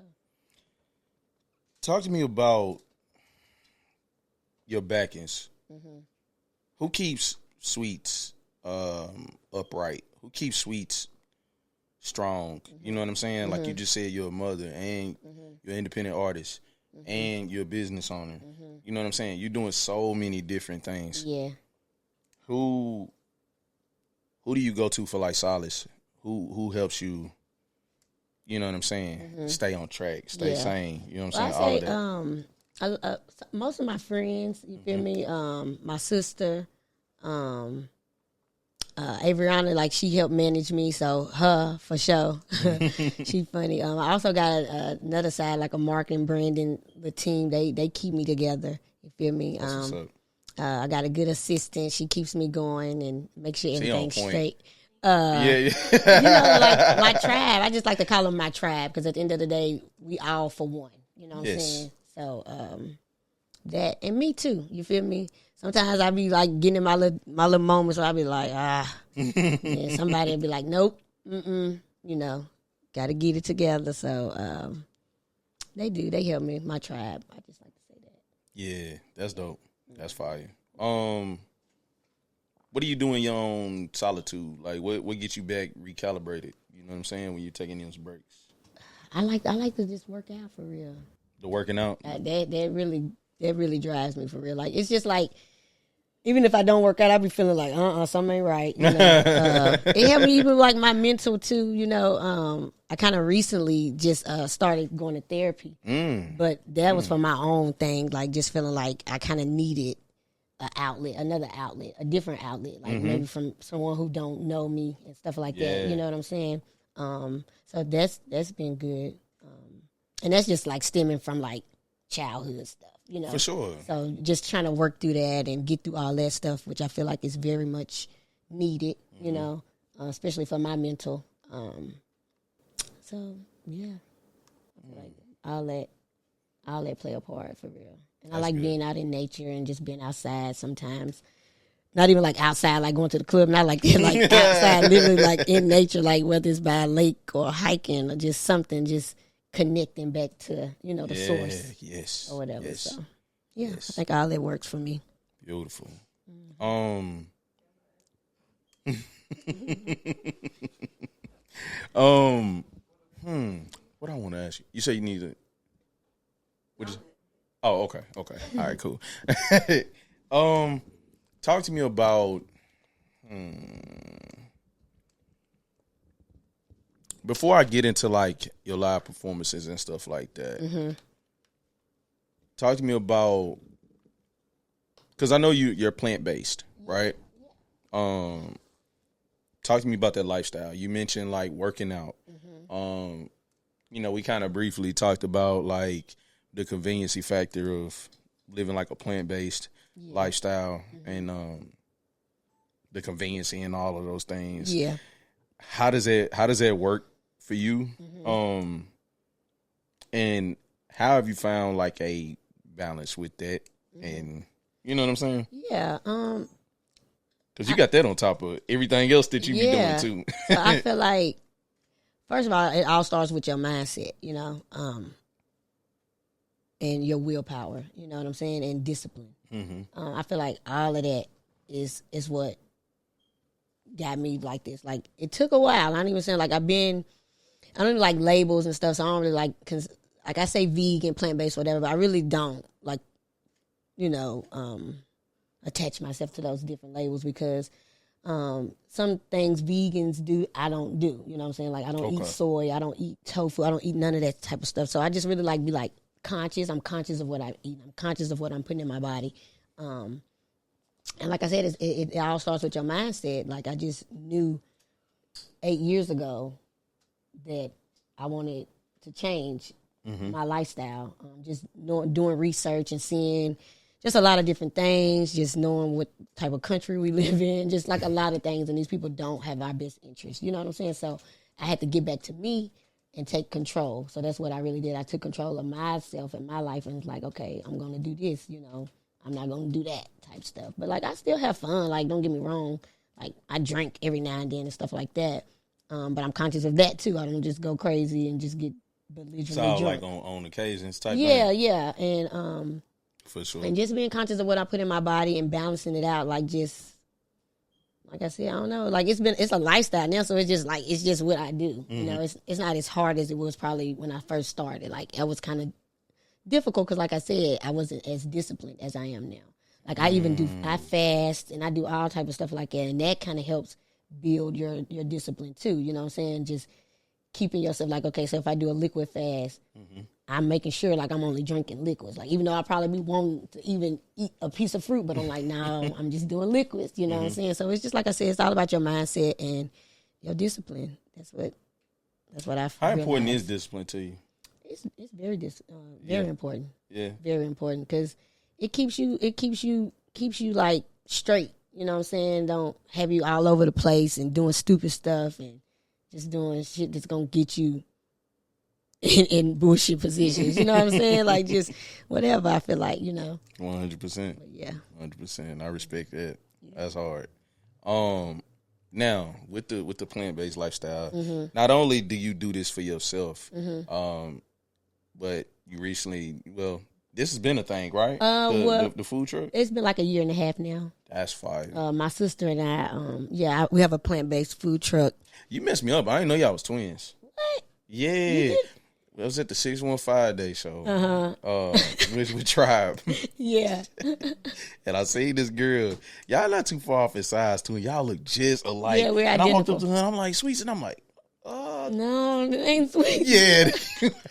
Talk to me about your backings. Who keeps Sweets upright? Who keeps Sweets strong? You know what I'm saying? Like you just said, you're a mother and you're an independent artist and you're a business owner. You know what I'm saying? You're doing so many different things. Yeah. Who do you go to for like solace? Who helps you? You know what I'm saying? Stay on track, stay sane. You know what I'm saying? All of that. Most of my friends, you feel me? My sister, Avriana, like she helped manage me, so her for sure. She funny. I also got another side, like a marketing, branding, the team. They keep me together. You feel me? That's what's up. I got a good assistant. She keeps me going and makes sure everything's straight. You know, like my tribe. I just like to call them my tribe because at the end of the day, we all for one. You know what I'm saying? So that and me too. You feel me? Sometimes I be like getting in my little moments where I be like, and somebody will be like, nope, you know, got to get it together. So they do. They help me. My tribe. I just like to say that. Yeah, that's dope. That's fire. What do you do in your own solitude? Like, what gets you back recalibrated? You know what I'm saying? When you're taking those breaks. I like to just work out for real. The working out? That really drives me for real. Like, it's just like, even if I don't work out, I be feeling like, something ain't right. You know? It helped me even like my mental too. You know, I kind of recently just started going to therapy, but that was for my own thing. Like, just feeling like I kind of needed another outlet, a different outlet, like maybe from someone who don't know me and stuff like that. You know what I'm saying? So that's been good, and that's just like stemming from like childhood stuff, you know. For sure. So just trying to work through that and get through all that stuff, which I feel like is very much needed, you know, especially for my mental. So yeah, I feel like all that play a part for real. And I like being out in nature and just being outside sometimes. Not even like outside, like going to the club. Not like that, like outside, literally like in nature, like whether it's by a lake or hiking or just something, just connecting back to, the source. Yes. Or whatever. Yes. So, yeah, I think all that works for me. Beautiful. What I want to ask you? You say you need to. Oh, okay. All right, cool. Talk to me about. Before I get into like your live performances and stuff like that, talk to me about, because I know you're plant based, right? Talk to me about that lifestyle. You mentioned like working out. We kind of briefly talked about like the conveniency factor of living like a plant based lifestyle and the conveniency and all of those things. Yeah. How does that work for you? And how have you found like a balance with that? And you know what I'm saying? Yeah. Because you got that on top of everything else that you be doing too. So I feel like, first of all, it all starts with your mindset, and your willpower, you know what I'm saying, and discipline. I feel like all of that is what got me like this. Like, it took a while. I don't even say, like, I don't even like labels and stuff, so I don't really like, like I say vegan, plant-based, whatever, but I really don't, like, attach myself to those different labels because some things vegans do, I don't do. You know what I'm saying? Like, I don't eat soy, I don't eat tofu, I don't eat none of that type of stuff. So I just really like be like conscious. I'm conscious of what I eat. I'm conscious of what I'm putting in my body. And like I said, it all starts with your mindset. Like, I just knew 8 years ago that I wanted to change my lifestyle. Just doing research and seeing just a lot of different things, just knowing what type of country we live in, just like a lot of things. And these people don't have our best interests. You know what I'm saying? So I had to get back to me and take control. So that's what I really did. I took control of myself and my life and was like, okay, I'm going to do this, I'm not going to do that type stuff. But, like, I still have fun. Like, don't get me wrong. Like, I drink every now and then and stuff like that. But I'm conscious of that, too. I don't just go crazy and just get belligerently drunk. It's all like on occasions type thing. Yeah. And, for sure. And just being conscious of what I put in my body and balancing it out, like, just, like I said, I don't know. Like, it's a lifestyle now, so it's just what I do. It's not as hard as it was probably when I first started. Like, it was kind of difficult because, like I said, I wasn't as disciplined as I am now. Like, I fast and I do all type of stuff like that, and that kind of helps build your discipline too. You know what I'm saying? Just keeping yourself like, okay, so if I do a liquid fast, I'm making sure like I'm only drinking liquids. Like, even though I probably be wanting to even eat a piece of fruit, but I'm like, no, I'm just doing liquids. You know what I'm saying? So it's just like I said, it's all about your mindset and your discipline. That's what I feel. How important is discipline to you? It's very important. Yeah, very important because it keeps you like straight. You know what I'm saying? Don't have you all over the place and doing stupid stuff and just doing shit that's gonna get you in bullshit positions. You know what I'm saying? Like, just whatever. I feel like 100%. Yeah, 100%. I respect that. Yeah. That's hard. Now with the plant-based lifestyle, not only do you do this for yourself, but you recently, this has been a thing, right? The food truck? It's been like a year and a half now. That's fire. My sister and I, we have a plant-based food truck. You messed me up. I didn't know y'all was twins. What? Yeah. I was at the 615 Day show. With Tribe. Yeah. And I seen this girl. Y'all not too far off in size, too. Y'all look just alike. Yeah, we're identical. And I walked up to her, and I'm like, Sweets, and I'm like, no, it ain't Sweet. Yeah.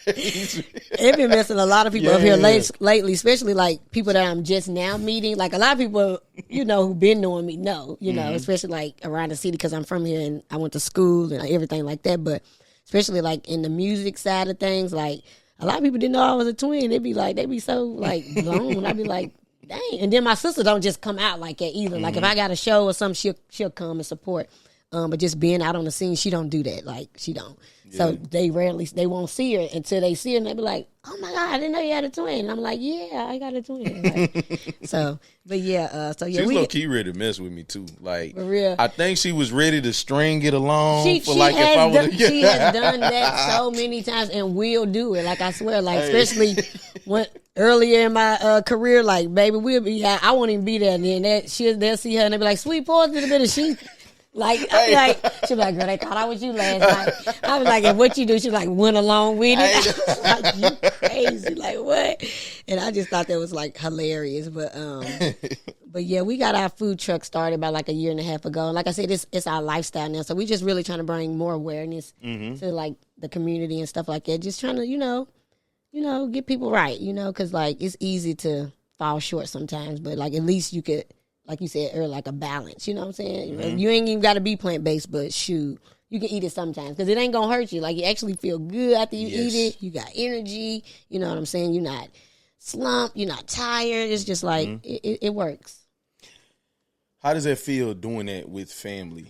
It been messing a lot of people up here lately, especially like people that I'm just now meeting. Like, a lot of people, who've been knowing me know, especially like around the city because I'm from here and I went to school and everything like that. But especially like in the music side of things, like a lot of people didn't know I was a twin. They be so like blown. I'd be like, dang. And then my sister don't just come out like that either. Like, if I got a show or something, she'll come and support. But just being out on the scene, she don't do that. Like, she don't. Yeah. So they won't see her until they see her, and they be like, "Oh my God, I didn't know you had a twin." And I'm like, "Yeah, I got a twin." Like, so yeah, she was low key ready to mess with me too. Like, for real. I think she was ready to string it along. She has done that so many times and will do it. Like, I swear, like, especially when earlier in my career, like, baby, we'll be out. I won't even be there. And then they'll see her and they'll be like, "Sweet, pause a little bit," and she. Like, she'll be like, "Girl, they thought I was you last night." I was like, "And what you do?" She's like, "Went along with it." I was like, "You crazy? Like, what?" And I just thought that was like hilarious. But yeah, we got our food truck started about like a year and a half ago. And like I said, it's our lifestyle now. So we just really trying to bring more awareness to like the community and stuff like that. Just trying to, get people right, because like it's easy to fall short sometimes. But like at least you could. Like you said earlier, like a balance, you know what I'm saying? Mm-hmm. You ain't even got to be plant-based, but shoot, you can eat it sometimes because it ain't going to hurt you. Like, you actually feel good after you eat it. You got energy, you know what I'm saying? You're not slumped, you're not tired. It's just like, it works. How does that feel doing that with family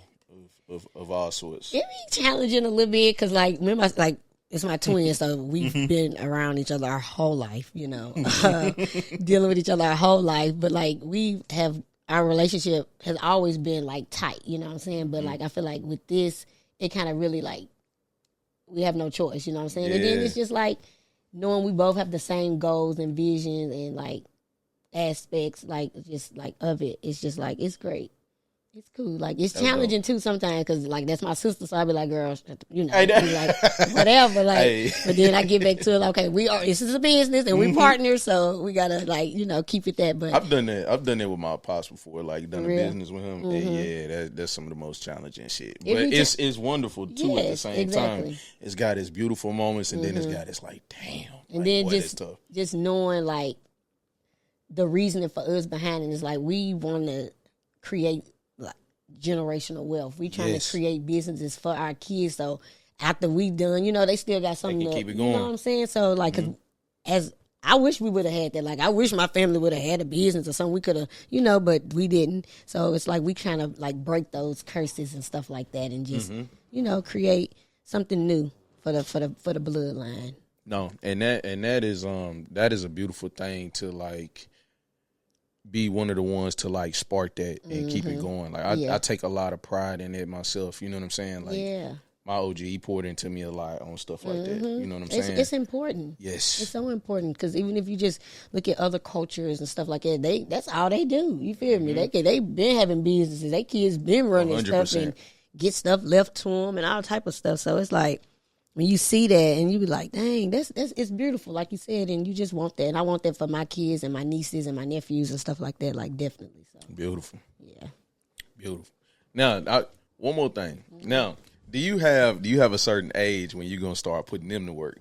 of all sorts? It be challenging a little bit because, like, remember, like, it's my twin, so we've been around each other our whole life, dealing with each other our whole life. But, like, our relationship has always been, like, tight, you know what I'm saying? But, like, I feel like with this, it kind of really, like, we have no choice, you know what I'm saying? Yeah. And then it's just, like, knowing we both have the same goals and visions and, like, aspects, like, just, like, of it. It's just, like, it's great. It's cool. Like, it's challenging, too, sometimes, because, like, that's my sister, so I be like, "Girl, be like, whatever." Like, but then I get back to it, like, okay, this is a business, and we partners, so we got to, like, keep it that. But I've done that with my pops before, like, done a business with him. And yeah, that's some of the most challenging shit. But it's wonderful, too, at the same time. It's got its beautiful moments, and then it's got its, like, damn. And like, then just knowing, like, the reasoning for us behind it is, like, we want to create generational wealth. We trying to create businesses for our kids. So after we done, they still got something to keep it going. You know what I'm saying? So like, as I wish we would have had that. Like, I wish my family would have had a business or something. We could have, but we didn't. So it's like we trying to like break those curses and stuff like that, and just create something new for the bloodline. No, and that is a beautiful thing to like be one of the ones to like spark that and keep it going. Like I take a lot of pride in it myself. You know what I'm saying? Like my OG, he poured into me a lot on stuff like that. You know what I'm saying? It's important. Yes, it's so important because even if you just look at other cultures and stuff like that, that's all they do. You feel me? They been having businesses. They kids been running 100%. Stuff and get stuff left to them and all type of stuff. So it's like, when you see that and you be like, dang, it's beautiful, like you said, and you just want that. And I want that for my kids and my nieces and my nephews and stuff like that, like definitely. So beautiful. Yeah. Beautiful. Now, one more thing. Now, do you have a certain age when you're gonna start putting them to work?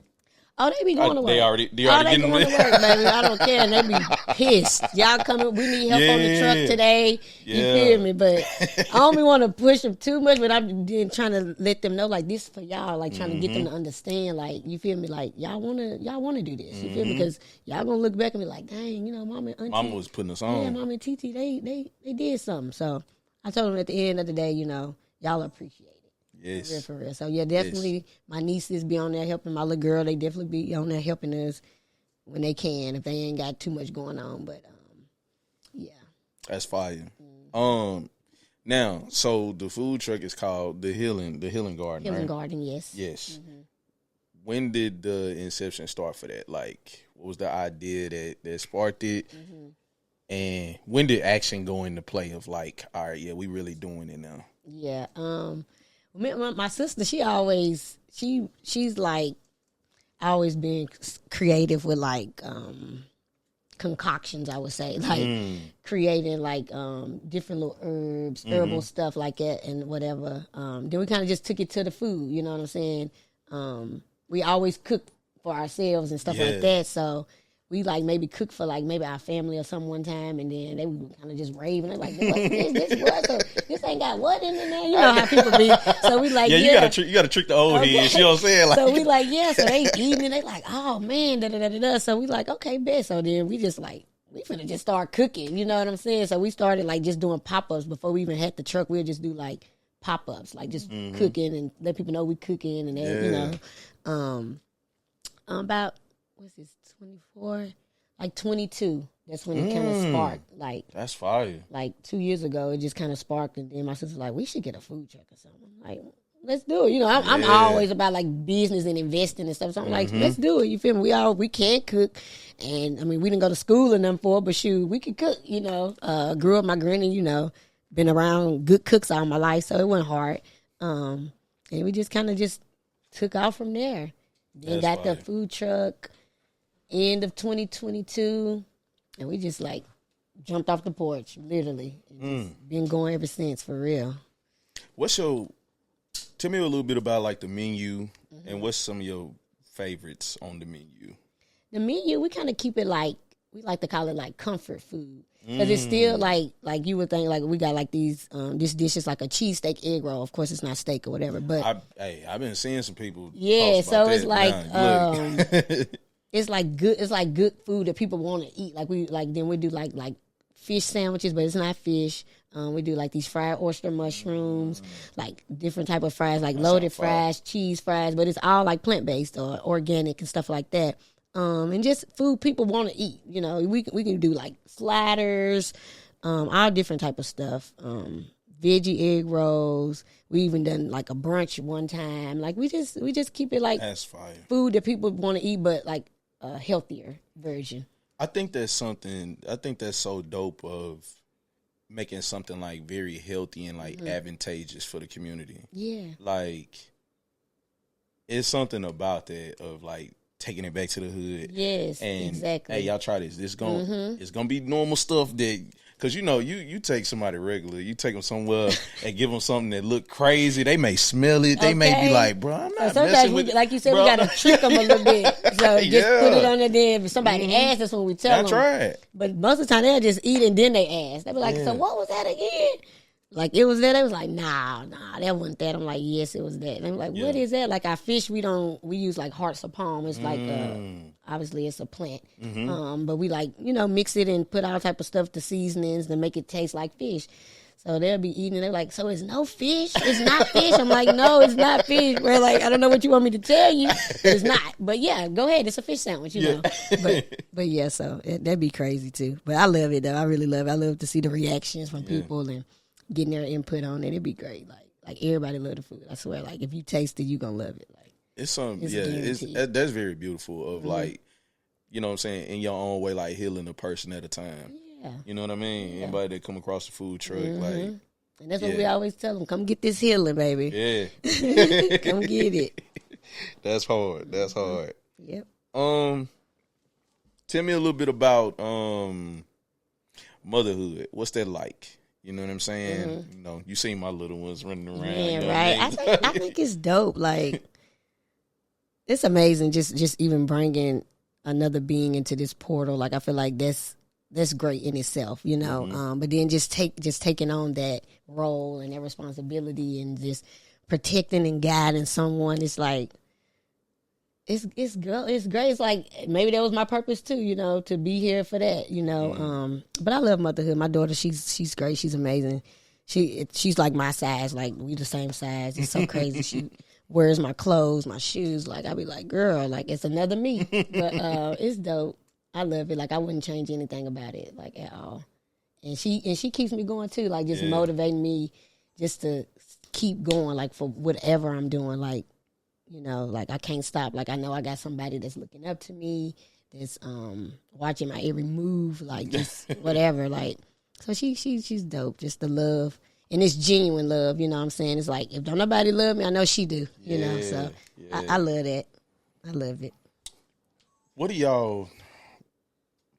Oh, they be going to work. They already getting going to work, baby. I don't care. And they be pissed. Y'all coming, we need help on the truck today. You feel me? But I don't want to push them too much, but I'm trying to let them know, like, this is for y'all, like, trying to get them to understand, like, you feel me? Like, y'all wanna do this. You feel me? Because y'all gonna look back and be like, dang, Mama and Auntie. Mama was putting us on. Yeah, Mama and TT, they did something. So I told them at the end of the day, y'all appreciate it. Yes. For real. So, yeah, definitely my nieces be on there helping my little girl. They definitely be on there helping us when they can, if they ain't got too much going on. But, yeah. That's fire. Now, so the food truck is called the Healing Garden, Healing right? Garden, yes. Yes. When did the inception start for that? Like, what was the idea that sparked it? And when did action go into play of like, all right, yeah, we really doing it now? Yeah. My sister, she's like always been creative with like concoctions, I would say, like creating like different little herbs, herbal stuff like that and whatever. Then we kind of just took it to the food, you know what I'm saying? We always cook for ourselves and stuff like that, so we like maybe cook for like maybe our family or something one time, and then they would kind of just raving. They're like, "What's this? This ain't got what in there?" You know how people be. So we like, you gotta trick the old heads. You know what I'm saying? Like, so we like, so they eating and they like, "Oh man, da da da da." So we like, okay, bet. So then we just like, we finna just start cooking. You know what I'm saying? So we started like just doing pop ups before we even had the truck. We'd just do like pop-ups, like just cooking and let people know we cooking and that, you know. About, what's this, 24? Like 22. That's when it kind of sparked. Like, that's fire. Like 2 years ago, it just kind of sparked, and then my sister's like, we should get a food truck or something. Like, let's do it. You know, I'm always about like business and investing and stuff. So I'm like, let's do it. You feel me? We can't cook, and I mean, we didn't go to school or nothing for it, but shoot, we could cook. You know, grew up my granny. You know, been around good cooks all my life, so it wasn't hard. And we just kind of just took off from there. Then got the food truck end of 2022, and we just like jumped off the porch, literally. Been going ever since, for real. Tell me a little bit about like the menu and what's some of your favorites on the menu? The menu, we kind of keep it like, we like to call it like comfort food. Because it's still like you would think, like we got like these, this dish is like a cheesesteak egg roll. Of course, it's not steak or whatever, but. I've been seeing some people. Yeah, so it's like, nah, it's like good food that people want to eat. Then we do like fish sandwiches, but it's not fish. We do like these fried oyster mushrooms, like different type of fries, like loaded fries, cheese fries, but it's all like plant-based or organic and stuff like that. And just food people want to eat. You know, we can do like sliders, all different type of stuff. Veggie egg rolls. We even done like a brunch one time. Like we just keep it like that's fire. Food that people want to eat, but like a healthier version. I think that's so dope of making something like very healthy and like advantageous for the community. Yeah. Like it's something about that of like taking it back to the hood. Yes, and, exactly. Hey, y'all try this. It's gonna be normal stuff that, cause you know you take somebody regular, you take them somewhere and give them something that look crazy. They may smell it. They may be like, bro, I'm not messing with it. Like you said, bro, we gotta trick them a little bit. So just put it on there. Then if somebody asks us when we tell them. That's right. But most of the time they'll just eat and then they ask. They be like, so what was that again? Like, it was that. They was like, nah, that wasn't that. I'm like, yes, it was that. And I'm like, what is that? Like, our fish, we use like hearts of palm. It's like, obviously it's a plant. But we like, mix it and put all type of stuff, the seasonings to make it taste like fish. So they'll be eating and they're like, so it's no fish? It's not fish? I'm like, no, it's not fish. We're like, I don't know what you want me to tell you. It's not. But yeah, go ahead. It's a fish sandwich, you know. But yeah, so that'd be crazy too. But I love it though. I really love it. I love to see the reactions from people and getting their input on it. It'd be great. Like everybody love the food. I swear. Like if you taste it, you gonna love it. Like it's that's very beautiful. Of like, you know what I'm saying, in your own way, like healing a person at a time. Yeah, you know what I mean. Yeah. Anybody that come across the food truck, like, and that's what we always tell them: come get this healing, baby. Yeah, come get it. That's hard. That's hard. Yep. Tell me a little bit about motherhood. What's that like? You know what I'm saying? You know, you seen my little ones running around. Yeah, right. I think it's dope. Like, it's amazing just even bringing another being into this portal. Like, I feel like that's great in itself, you know. But then just taking on that role and that responsibility and just protecting and guiding someone, it's like, it's great. It's like maybe that was my purpose too, you know, to be here for that, you know. But I love motherhood. My daughter, she's great. She's amazing. She's like my size. Like we the same size. It's so crazy. She wears my clothes, my shoes. Like I be like, girl, like it's another me. But it's dope. I love it. Like I wouldn't change anything about it, like at all. And she keeps me going too. Like just motivating me just to keep going. Like for whatever I'm doing. Like. You know, like I can't stop. Like I know I got somebody that's looking up to me, that's watching my every move, like just whatever. Like so she's dope. Just the love. And it's genuine love, you know what I'm saying? It's like if don't nobody love me, I know she do. You know, so I love that. I love it.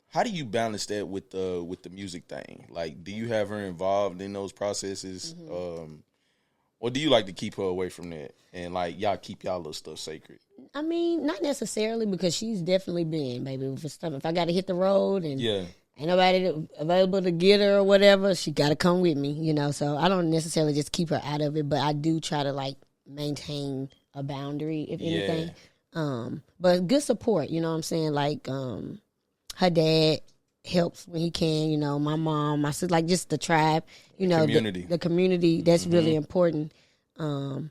How do you balance that with the music thing? Like, do you have her involved in those processes? Or do you like to keep her away from that? And, like, y'all keep y'all little stuff sacred? I mean, not necessarily, because she's definitely been, baby. If I got to hit the road and ain't nobody available to get her or whatever, she got to come with me, you know. So I don't necessarily just keep her out of it, but I do try to, like, maintain a boundary, if anything. But good support, you know what I'm saying? Like, her dad, helps when he can. You know, my mom, my sister, like just the tribe. You know, community. The community. That's really important. As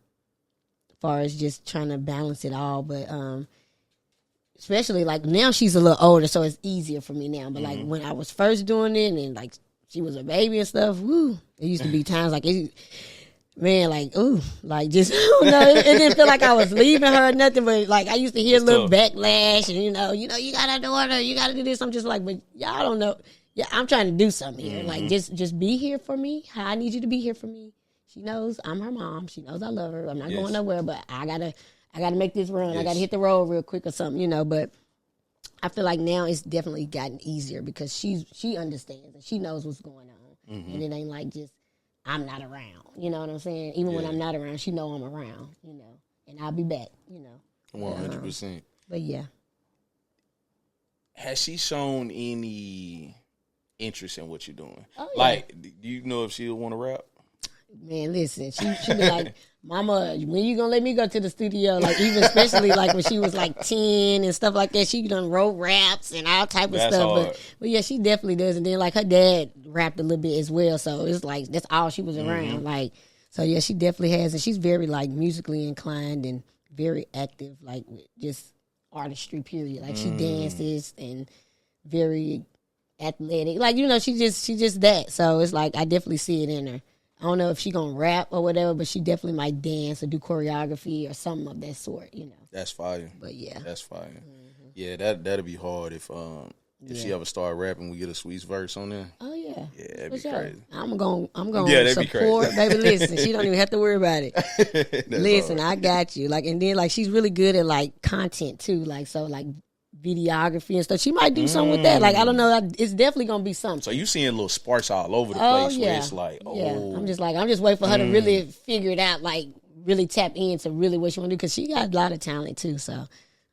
far as just trying to balance it all, but especially like now she's a little older, so it's easier for me now. But like when I was first doing it, and like she was a baby and stuff, woo, it used to be times like man, like, ooh, like just, it didn't feel like I was leaving her or nothing, but like I used to hear a little backlash and, you got a daughter, you got to do this. I'm just like, but y'all don't know. Yeah, I'm trying to do something here. Like, just be here for me. How I need you to be here for me. She knows I'm her mom. She knows I love her. I'm not going nowhere, but I gotta make this run. I gotta hit the road real quick or something, but I feel like now it's definitely gotten easier because she understands and she knows what's going on. And it ain't like just, I'm not around. You know what I'm saying? Even when I'm not around, she know I'm around, and I'll be back, 100%. But yeah. Has she shown any interest in what you're doing? Oh, yeah. Like, do you know if she'll want to rap? Man, listen, she be like, Mama, when you gonna let me go to the studio? Like, even especially like when she was like 10 and stuff like that, she done wrote raps and all type of stuff. But yeah, she definitely does. And then like her dad rapped a little bit as well, so it's like that's all she was around. Like, so yeah, she definitely has, and she's very like musically inclined and very active, like with just artistry. Period. Like she dances and very athletic. Like she just that. So it's like I definitely see it in her. I don't know if she gonna rap or whatever, but she definitely might dance or do choreography or something of that sort, That's fire. But yeah, that's fire. Yeah, that'll be hard if she ever start rapping. We get a Sweets verse on there. Oh yeah, that'd be crazy. I'm gonna support. Baby, listen, she don't even have to worry about it. Listen, I got you. Like, and then like she's really good at like content too. Like so like videography and stuff. She might do something with that. Like, I don't know. It's definitely gonna be something. So you seeing little sparks all over the place where it's like, I'm just waiting for her to really figure it out, like really tap into really what she want to do, because she got a lot of talent too. So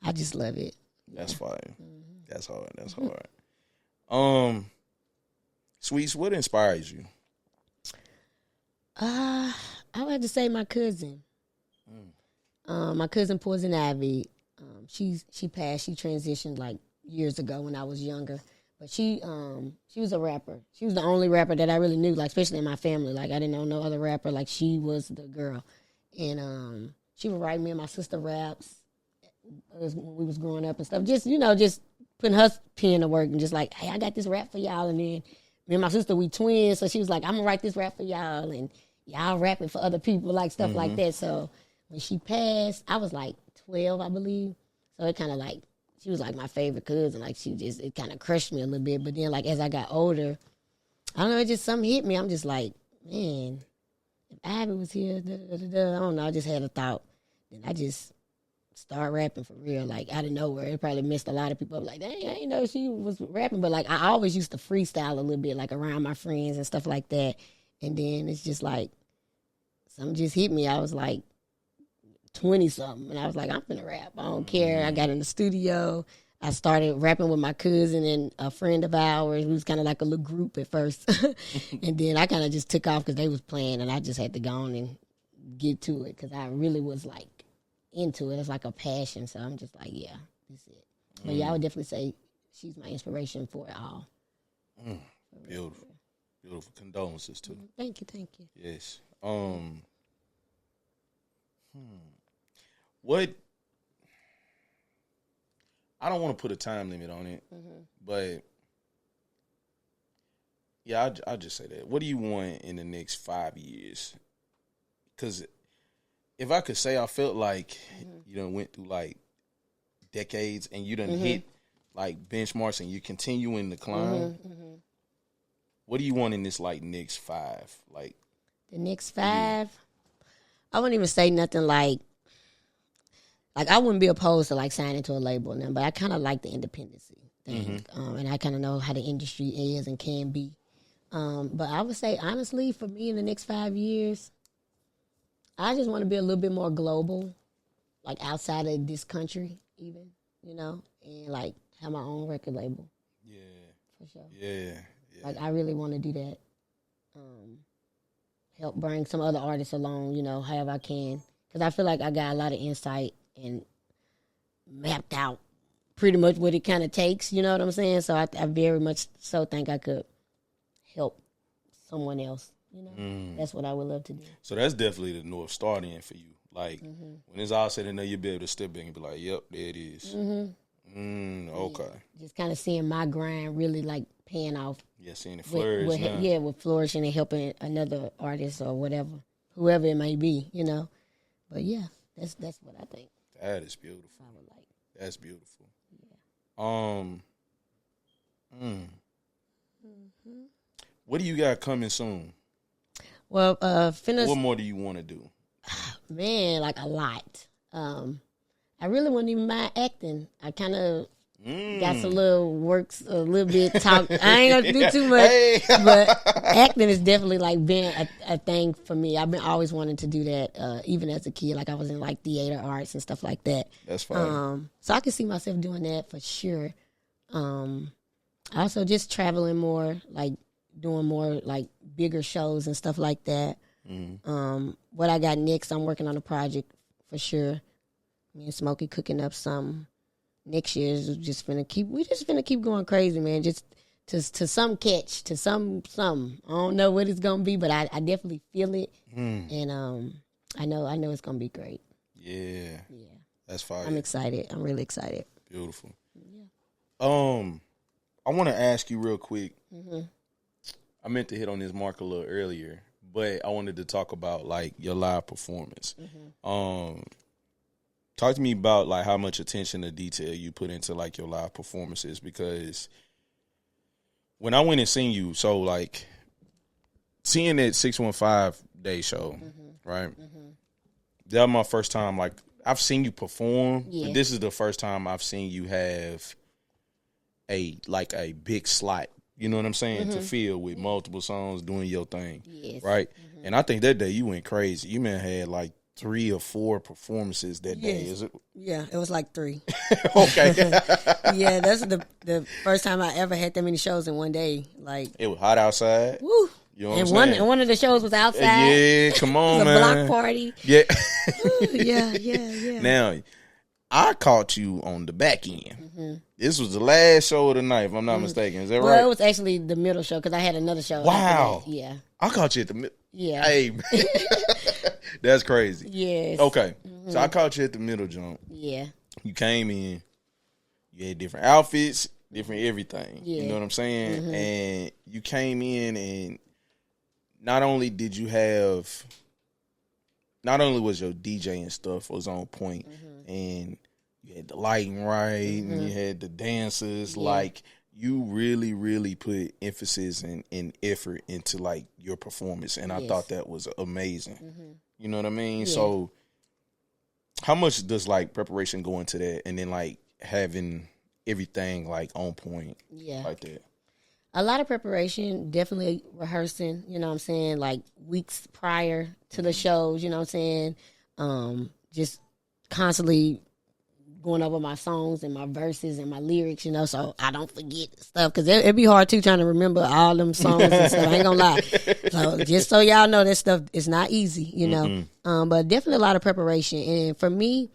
I just love it. That's fire. That's hard. That's hard. Sweets, what inspires you? I would have to say my cousin. My cousin Poison Ivy. She passed. She transitioned like years ago when I was younger. But she was a rapper. She was the only rapper that I really knew, like especially in my family. Like I didn't know no other rapper. Like she was the girl, and she would write me and my sister raps when we was growing up and stuff. Just just putting her pen to work and just like, hey, I got this rap for y'all. And then me and my sister, we twins, so she was like, I'm gonna write this rap for y'all, and y'all rapping for other people, like stuff like that. So when she passed, I was like 12, I believe. So it kind of like, she was like my favorite cousin. Like it kind of crushed me a little bit. But then like as I got older, I don't know, it just something hit me. I'm just like, man, if Ivy was here, I don't know, I just had a thought. Then I just started rapping for real, like out of nowhere. It probably messed a lot of people up. Like, dang, I didn't know she was rapping. But like I always used to freestyle a little bit, like around my friends and stuff like that. And then it's just like, something just hit me. I was like 20-something, and I was like, I'm finna rap. I don't care. I got in the studio. I started rapping with my cousin and a friend of ours. We was kind of like a little group at first. And then I kind of just took off because they was playing, and I just had to go on and get to it because I really was like into it. It's like a passion. So I'm just like, yeah, that's it. But yeah, I would definitely say she's my inspiration for it all. Beautiful. Beautiful. Condolences too. Thank you. Yes. What? I don't want to put a time limit on it, but yeah, I'll just say that. What do you want in the next 5 years? Because if I could say, I felt like you done went through like decades and you done hit like benchmarks and you're continuing to climb. What do you want in this like next 5? Like the next 5, I wouldn't even say nothing like I wouldn't be opposed to like signing to a label now, but I kind of like the independency thing, and I kind of know how the industry is and can be. But I would say honestly, for me in the next 5 years, I just want to be a little bit more global, like outside of this country, even, and like have my own record label. Yeah, for sure. Yeah. Like I really want to do that. Help bring some other artists along, however I can, because I feel like I got a lot of insight and mapped out pretty much what it kind of takes. You know what I'm saying? So I very much so think I could help someone else. You know, that's what I would love to do. So that's definitely the North Star then for you. Like when it's all said and done, you'll be able to step back and be like, "Yep, there it is." Okay. Yeah. Just kind of seeing my grind really like paying off. Yeah, seeing it flourish. With flourishing and helping another artist or whatever, whoever it may be. You know, but yeah, that's what I think. That is beautiful. I would like. That's beautiful. Yeah. What do you got coming soon? Well, What more do you want to do? Man, like a lot. I really wouldn't even mind acting. I kind of got some little works, a little bit talk. I ain't gonna do too much, but acting is definitely like been a thing for me. I've been always wanting to do that, even as a kid. Like I was in like theater arts and stuff like that. That's fine. So I can see myself doing that for sure. Also just traveling more, like doing more like bigger shows and stuff like that. What I got next, I'm working on a project for sure. Me and Smokey cooking up some. Next year is just finna keep going crazy, man. Just to some catch, to some. I don't know what it's gonna be, but I definitely feel it, and I know it's gonna be great. Yeah, that's fine. I'm excited. I'm really excited. Beautiful. Yeah. I want to ask you real quick. I meant to hit on this mark a little earlier, but I wanted to talk about like your live performance. Talk to me about like how much attention to detail you put into like your live performances, because when I went and seen you, so like seeing that 615 day show, right? That was my first time. Like I've seen you perform, but this is the first time I've seen you have a big slot. You know what I'm saying? To fill with multiple songs, doing your thing, right? And I think that day you went crazy. You man had like 3 or 4 performances that day. Is it? Yeah, it was like 3. Okay. Yeah, that's the first time I ever had that many shows in one day. Like it was hot outside. Woo. You know what I'm saying? And one of the shows was outside. Yeah, come on, it was man. a block party. Yeah. Yeah. Now, I caught you on the back end. This was the last show of the night, if I'm not mistaken. Is that right? Well, it was actually the middle show because I had another show. Wow. Yeah. I caught you at the middle. Yeah. Hey, that's crazy. Yes. Okay. So I caught you at the middle jump. Yeah. You came in. You had different outfits, different everything. Yeah. You know what I'm saying? And you came in, and not only was your DJ and stuff was on point, and you had the lighting right, and you had the dancers, like you really, really put emphasis and effort into like your performance, and I thought that was amazing. You know what I mean? Yeah. So how much does like preparation go into that, and then like having everything like on point like that? A lot of preparation, definitely rehearsing, you know what I'm saying, like weeks prior to the shows, you know what I'm saying? Just constantly going over my songs and my verses and my lyrics, you know, so I don't forget stuff, because it'd be hard, too, trying to remember all them songs and stuff. I ain't gonna lie. So just so y'all know, that stuff is not easy, you know. But definitely a lot of preparation. And for me,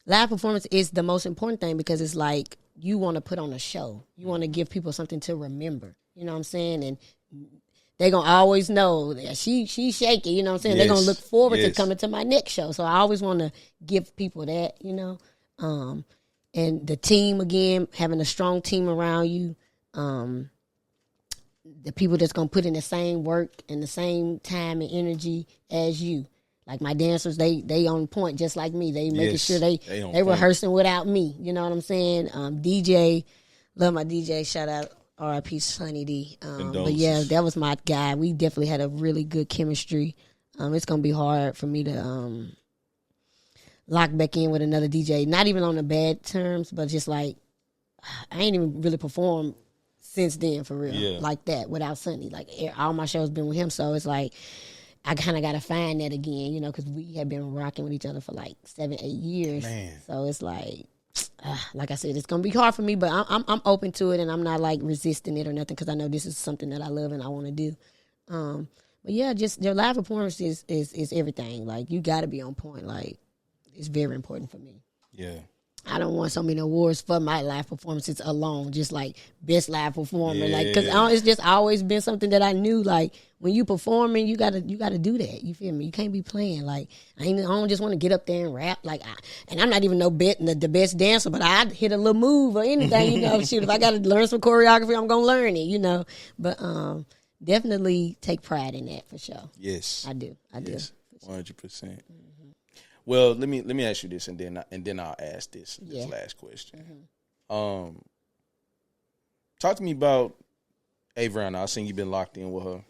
live performance is the most important thing, because it's like you want to put on a show. You want to give people something to remember, you know what I'm saying? And they're going to always know that she shaking, you know what I'm saying? They're going to look forward to coming to my next show. So I always want to give people that, you know. And the team, again, having a strong team around you, the people that's going to put in the same work and the same time and energy as you. Like my dancers, they on point just like me. They making sure they rehearsing without me. You know what I'm saying? DJ, love my DJ. Shout out R.I.P. Sonny D. But yeah, that was my guy. We definitely had a really good chemistry. It's gonna be hard for me to lock back in with another DJ. Not even on the bad terms, but just like I ain't even really performed since then for real, like that without Sonny. Like all my shows been with him, so it's like I kind of got to find that again, you know, because we have been rocking with each other for like 7-8 years. Man. So it's like I said, it's gonna be hard for me, but I'm open to it, and I'm not like resisting it or nothing, because I know this is something that I love and I want to do. But yeah, just your live performance is everything. Like you got to be on point. Like it's very important for me. Yeah. I don't want so many awards for my live performances alone, just like best live performer, like because it's just always been something that I knew. Like when you performing, you gotta do that. You feel me? You can't be playing. Like I don't just want to get up there and rap. Like and I'm not even the best dancer, but I hit a little move or anything. Shoot, if I gotta learn some choreography, I'm gonna learn it. But definitely take pride in that for sure. Yes, I do. 100%. Well, let me ask you this, and then I'll ask this last question. Talk to me about Avriana. I seen you been locked in with her.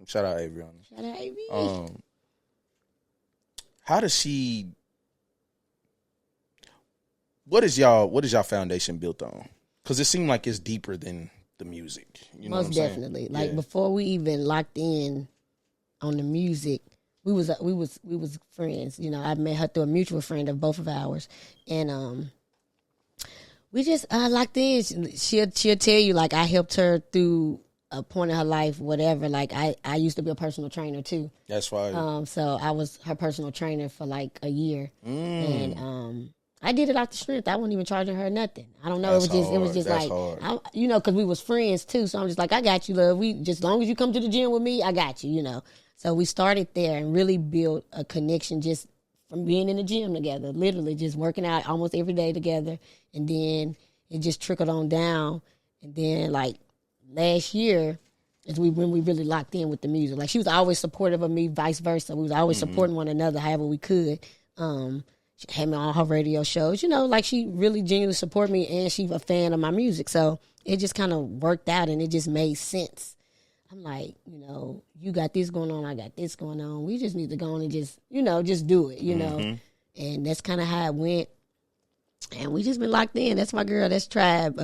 Shout out Avriana. Shout out Av. How does she? What is y'all foundation built on? Because it seemed like it's deeper than the music. You know Most what I'm definitely. saying? Like before we even locked in on the music. We was friends. I met her through a mutual friend of both of ours, and we just locked in. She'll tell you like I helped her through a point in her life, whatever. Like I used to be a personal trainer too. That's fine. So I was her personal trainer for like a year, and I did it off the strength. I wasn't even charging her nothing. I don't know. It was just like because we was friends too. So I'm just like, I got you, love. As long as you come to the gym with me, I got you. So we started there and really built a connection just from being in the gym together, literally just working out almost every day together. And then it just trickled on down. And then like last year is when we really locked in with the music. Like she was always supportive of me, vice versa. We was always supporting one another however we could. She had me on her radio shows, like she really genuinely supported me and she's a fan of my music. So it just kind of worked out and it just made sense. I'm like, you got this going on, I got this going on. We just need to go on and just do it, And that's kind of how it went. And we just been locked in. That's my girl. That's Tribe.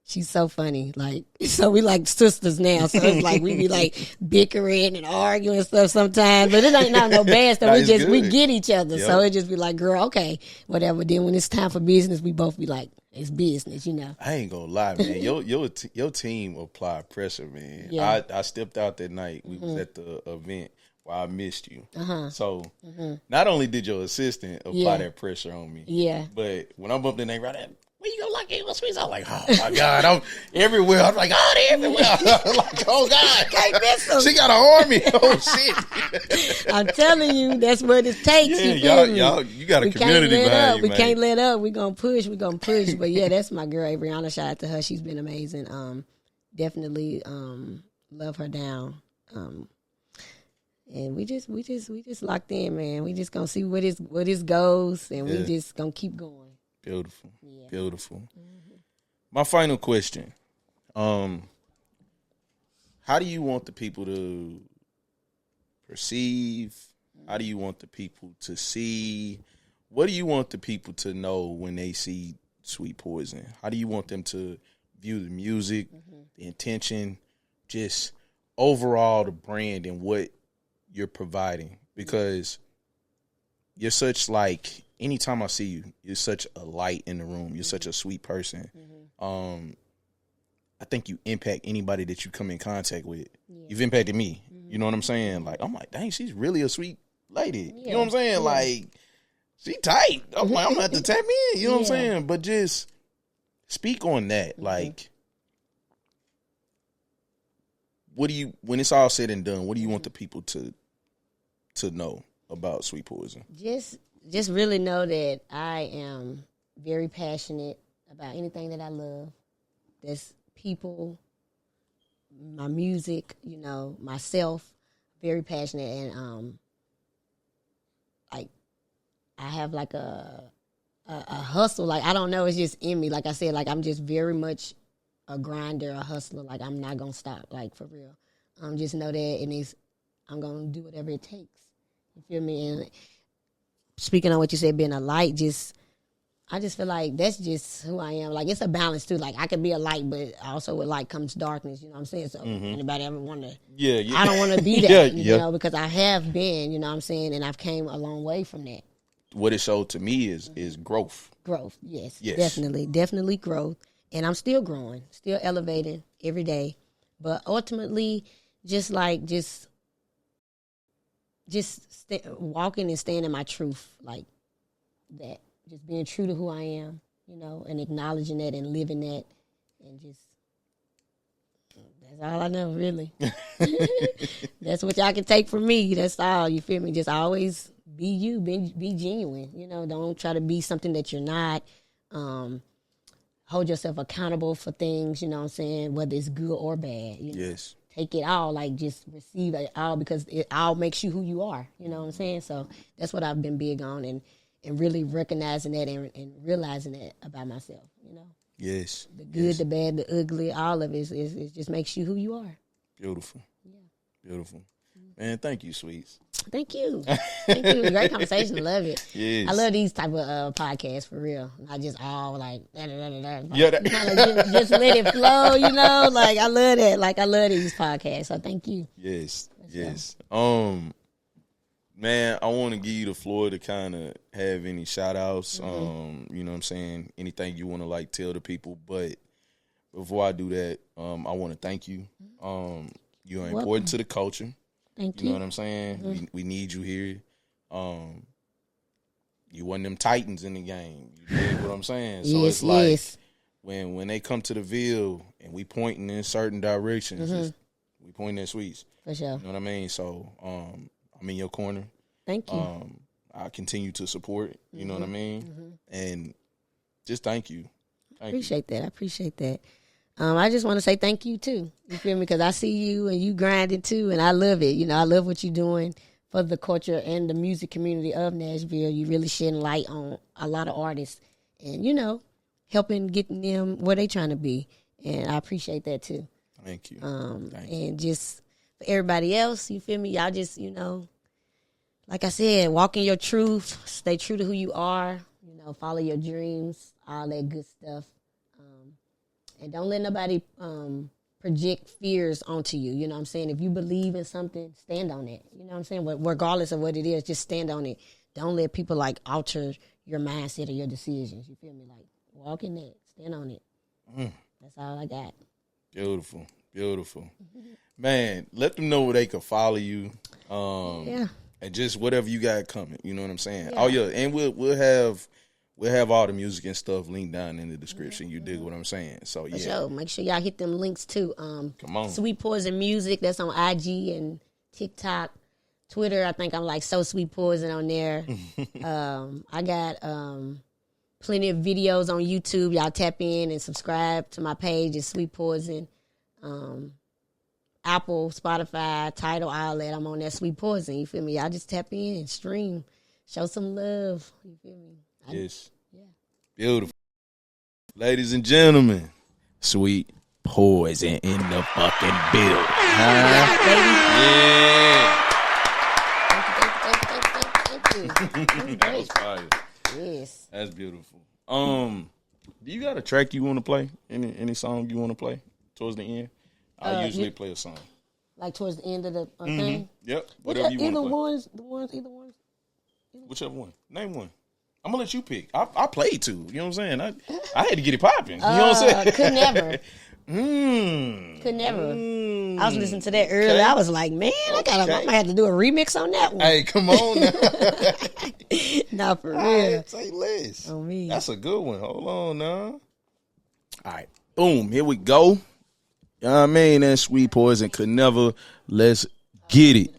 She's so funny. Like, so we like sisters now. So it's like we be like bickering and arguing and stuff sometimes. But it ain't no bad stuff. We get each other. Yep. So it just be like, girl, okay, whatever. Then when it's time for business, we both be like, it's business, I ain't gonna lie, man. Your team applied pressure, man. Yeah. I stepped out that night. We was at the event where I missed you. So not only did your assistant apply that pressure on me, but when I bumped in there right at, where you go like it was I'm like, oh my God, I'm everywhere. I'm like, oh, they're everywhere. I'm like, oh God, can't miss them. She got an army. Oh shit. I'm telling you, that's what it takes. Y'all, you got a community behind you, man. We can't let up. We gonna push. But yeah, that's my girl, Avriana. Shout out to her. She's been amazing. Definitely love her down. And we just locked in, man. We just gonna see what this goes, and we just gonna keep going. Beautiful. Yeah. Beautiful. My final question. How do you want the people to perceive? How do you want the people to see? What do you want the people to know when they see Sweet Poison? How do you want them to view the music, the intention, just overall the brand and what you're providing? Because you're such like, anytime I see you, you're such a light in the room. You're such a sweet person. I think you impact anybody that you come in contact with. Yeah. You've impacted me. You know what I'm saying? Like, I'm like, dang, she's really a sweet lady. You know what I'm saying? Like, she tight. I'm like, I'm gonna have to tap in. You know what I'm saying? But just speak on that. Like, what do you, when it's all said and done, what do you want the people to know about Sweet Poison? Just really know that I am very passionate about anything that I love. That's people, my music, myself, very passionate. And like I have like a hustle. Like, I don't know, it's just in me. Like I said, like I'm just very much a grinder, a hustler. Like, I'm not gonna stop, like, for real. Just know that, and I'm gonna do whatever it takes. You feel me? And speaking on what you said, being a light, I just feel like that's just who I am. Like, it's a balance too. Like, I could be a light, but also with light comes darkness. You know what I'm saying? So anybody ever wonder? Yeah. I don't want to be that. You know, because I have been. You know what I'm saying? And I've came a long way from that. What it showed to me is growth. Growth, yes, definitely growth. And I'm still growing, still elevating every day. But ultimately, walking and staying in my truth, like that. just being true to who I am, you know, and acknowledging that and living that, and just that's all I know, really. That's what y'all can take from me. That's all, you feel me? Just always be you, be genuine, you know. Don't try to be something that you're not. Hold yourself accountable for things, you know what I'm saying, whether it's good or bad. You know? Yes. Take it all, like just receive it all, because it all makes you who you are, you know what I'm saying? So that's what I've been big on, and really recognizing that and realizing that about myself, you know? Yes. The good, the bad, the ugly, all of it is just makes you who you are. Beautiful. Yeah. Beautiful. Man, thank you, Sweets. Thank you. Thank you. Great conversation. I love it. Yes. I love these type of podcasts, for real. Not just all like, Yeah, just let it flow, you know? Like, I love that. Like, I love these podcasts. So thank you. Yes. Yes. Man, I want to give you the floor to kind of have any shout outs. You know what I'm saying? Anything you want to like tell the people. But before I do that, I want to thank you. You are important to the culture. Thank You know what I'm saying? We need you here. You one of them titans in the game. You dig what I'm saying? So Yes, it's like yes. when they come to the Ville and we pointing in certain directions, we pointing at Sweets. For sure. You know what I mean? So I'm in your corner. Thank you. I continue to support. You know what I mean? And just thank you. I appreciate that. I just want to say thank you too. You feel me? Because I see you and you grinding too, and I love it. You know, I love what you're doing for the culture and the music community of Nashville. You really shedding light on a lot of artists, and you know, helping getting them where they trying to be. And I appreciate that too. Thank you. And just for everybody else, you feel me? Y'all just, you know, like I said, walk in your truth, stay true to who you are. You know, follow your dreams, all that good stuff. And don't let nobody project fears onto you. You know what I'm saying? If you believe in something, stand on it. You know what I'm saying? Regardless of what it is, just stand on it. Don't let people, like, alter your mindset or your decisions. You feel me? Like, walk in that. Stand on it. That's all I got. Beautiful. Beautiful. Man, let them know where they can follow you. Yeah. And just whatever you got coming. You know what I'm saying? Yeah. Oh, yeah. And we'll have all the music and stuff linked down in the description. You dig what I'm saying? So, yeah. For sure. Make sure y'all hit them links, too. Come on. Sweet Poison Music. That's on IG and TikTok. Twitter, I think I'm like So Sweet Poison on there. I got plenty of videos on YouTube. Y'all tap in and subscribe to my page. It's Sweet Poison. Apple, Spotify, Tidal, all that. I'm on that Sweet Poison. You feel me? Y'all just tap in, stream, show some love. You feel me? Yes. Yeah. Beautiful. Ladies and gentlemen, Sweet Poison in the fucking building. Yeah. Thank you. That was fire. Yes. That's beautiful. Do you got a track you want to play? Any song you want to play towards the end? I usually play a song. Like towards the end of the thing? Yep. Whatever you want to play. Either ones. Whichever one. Name one. I'm gonna let you pick. I played two. You know what I'm saying? I had to get it popping. You know what I'm saying? Could never. Could never. I was listening to that earlier. Okay. I was like, man, I might have to do a remix on that one. Hey, come on now. Nah, for real. Say less. On me. That's a good one. Hold on now. All right. Boom. Here we go. You know what I mean? That Sweet Poison could never. Let's get it.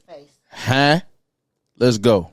Huh? Let's go.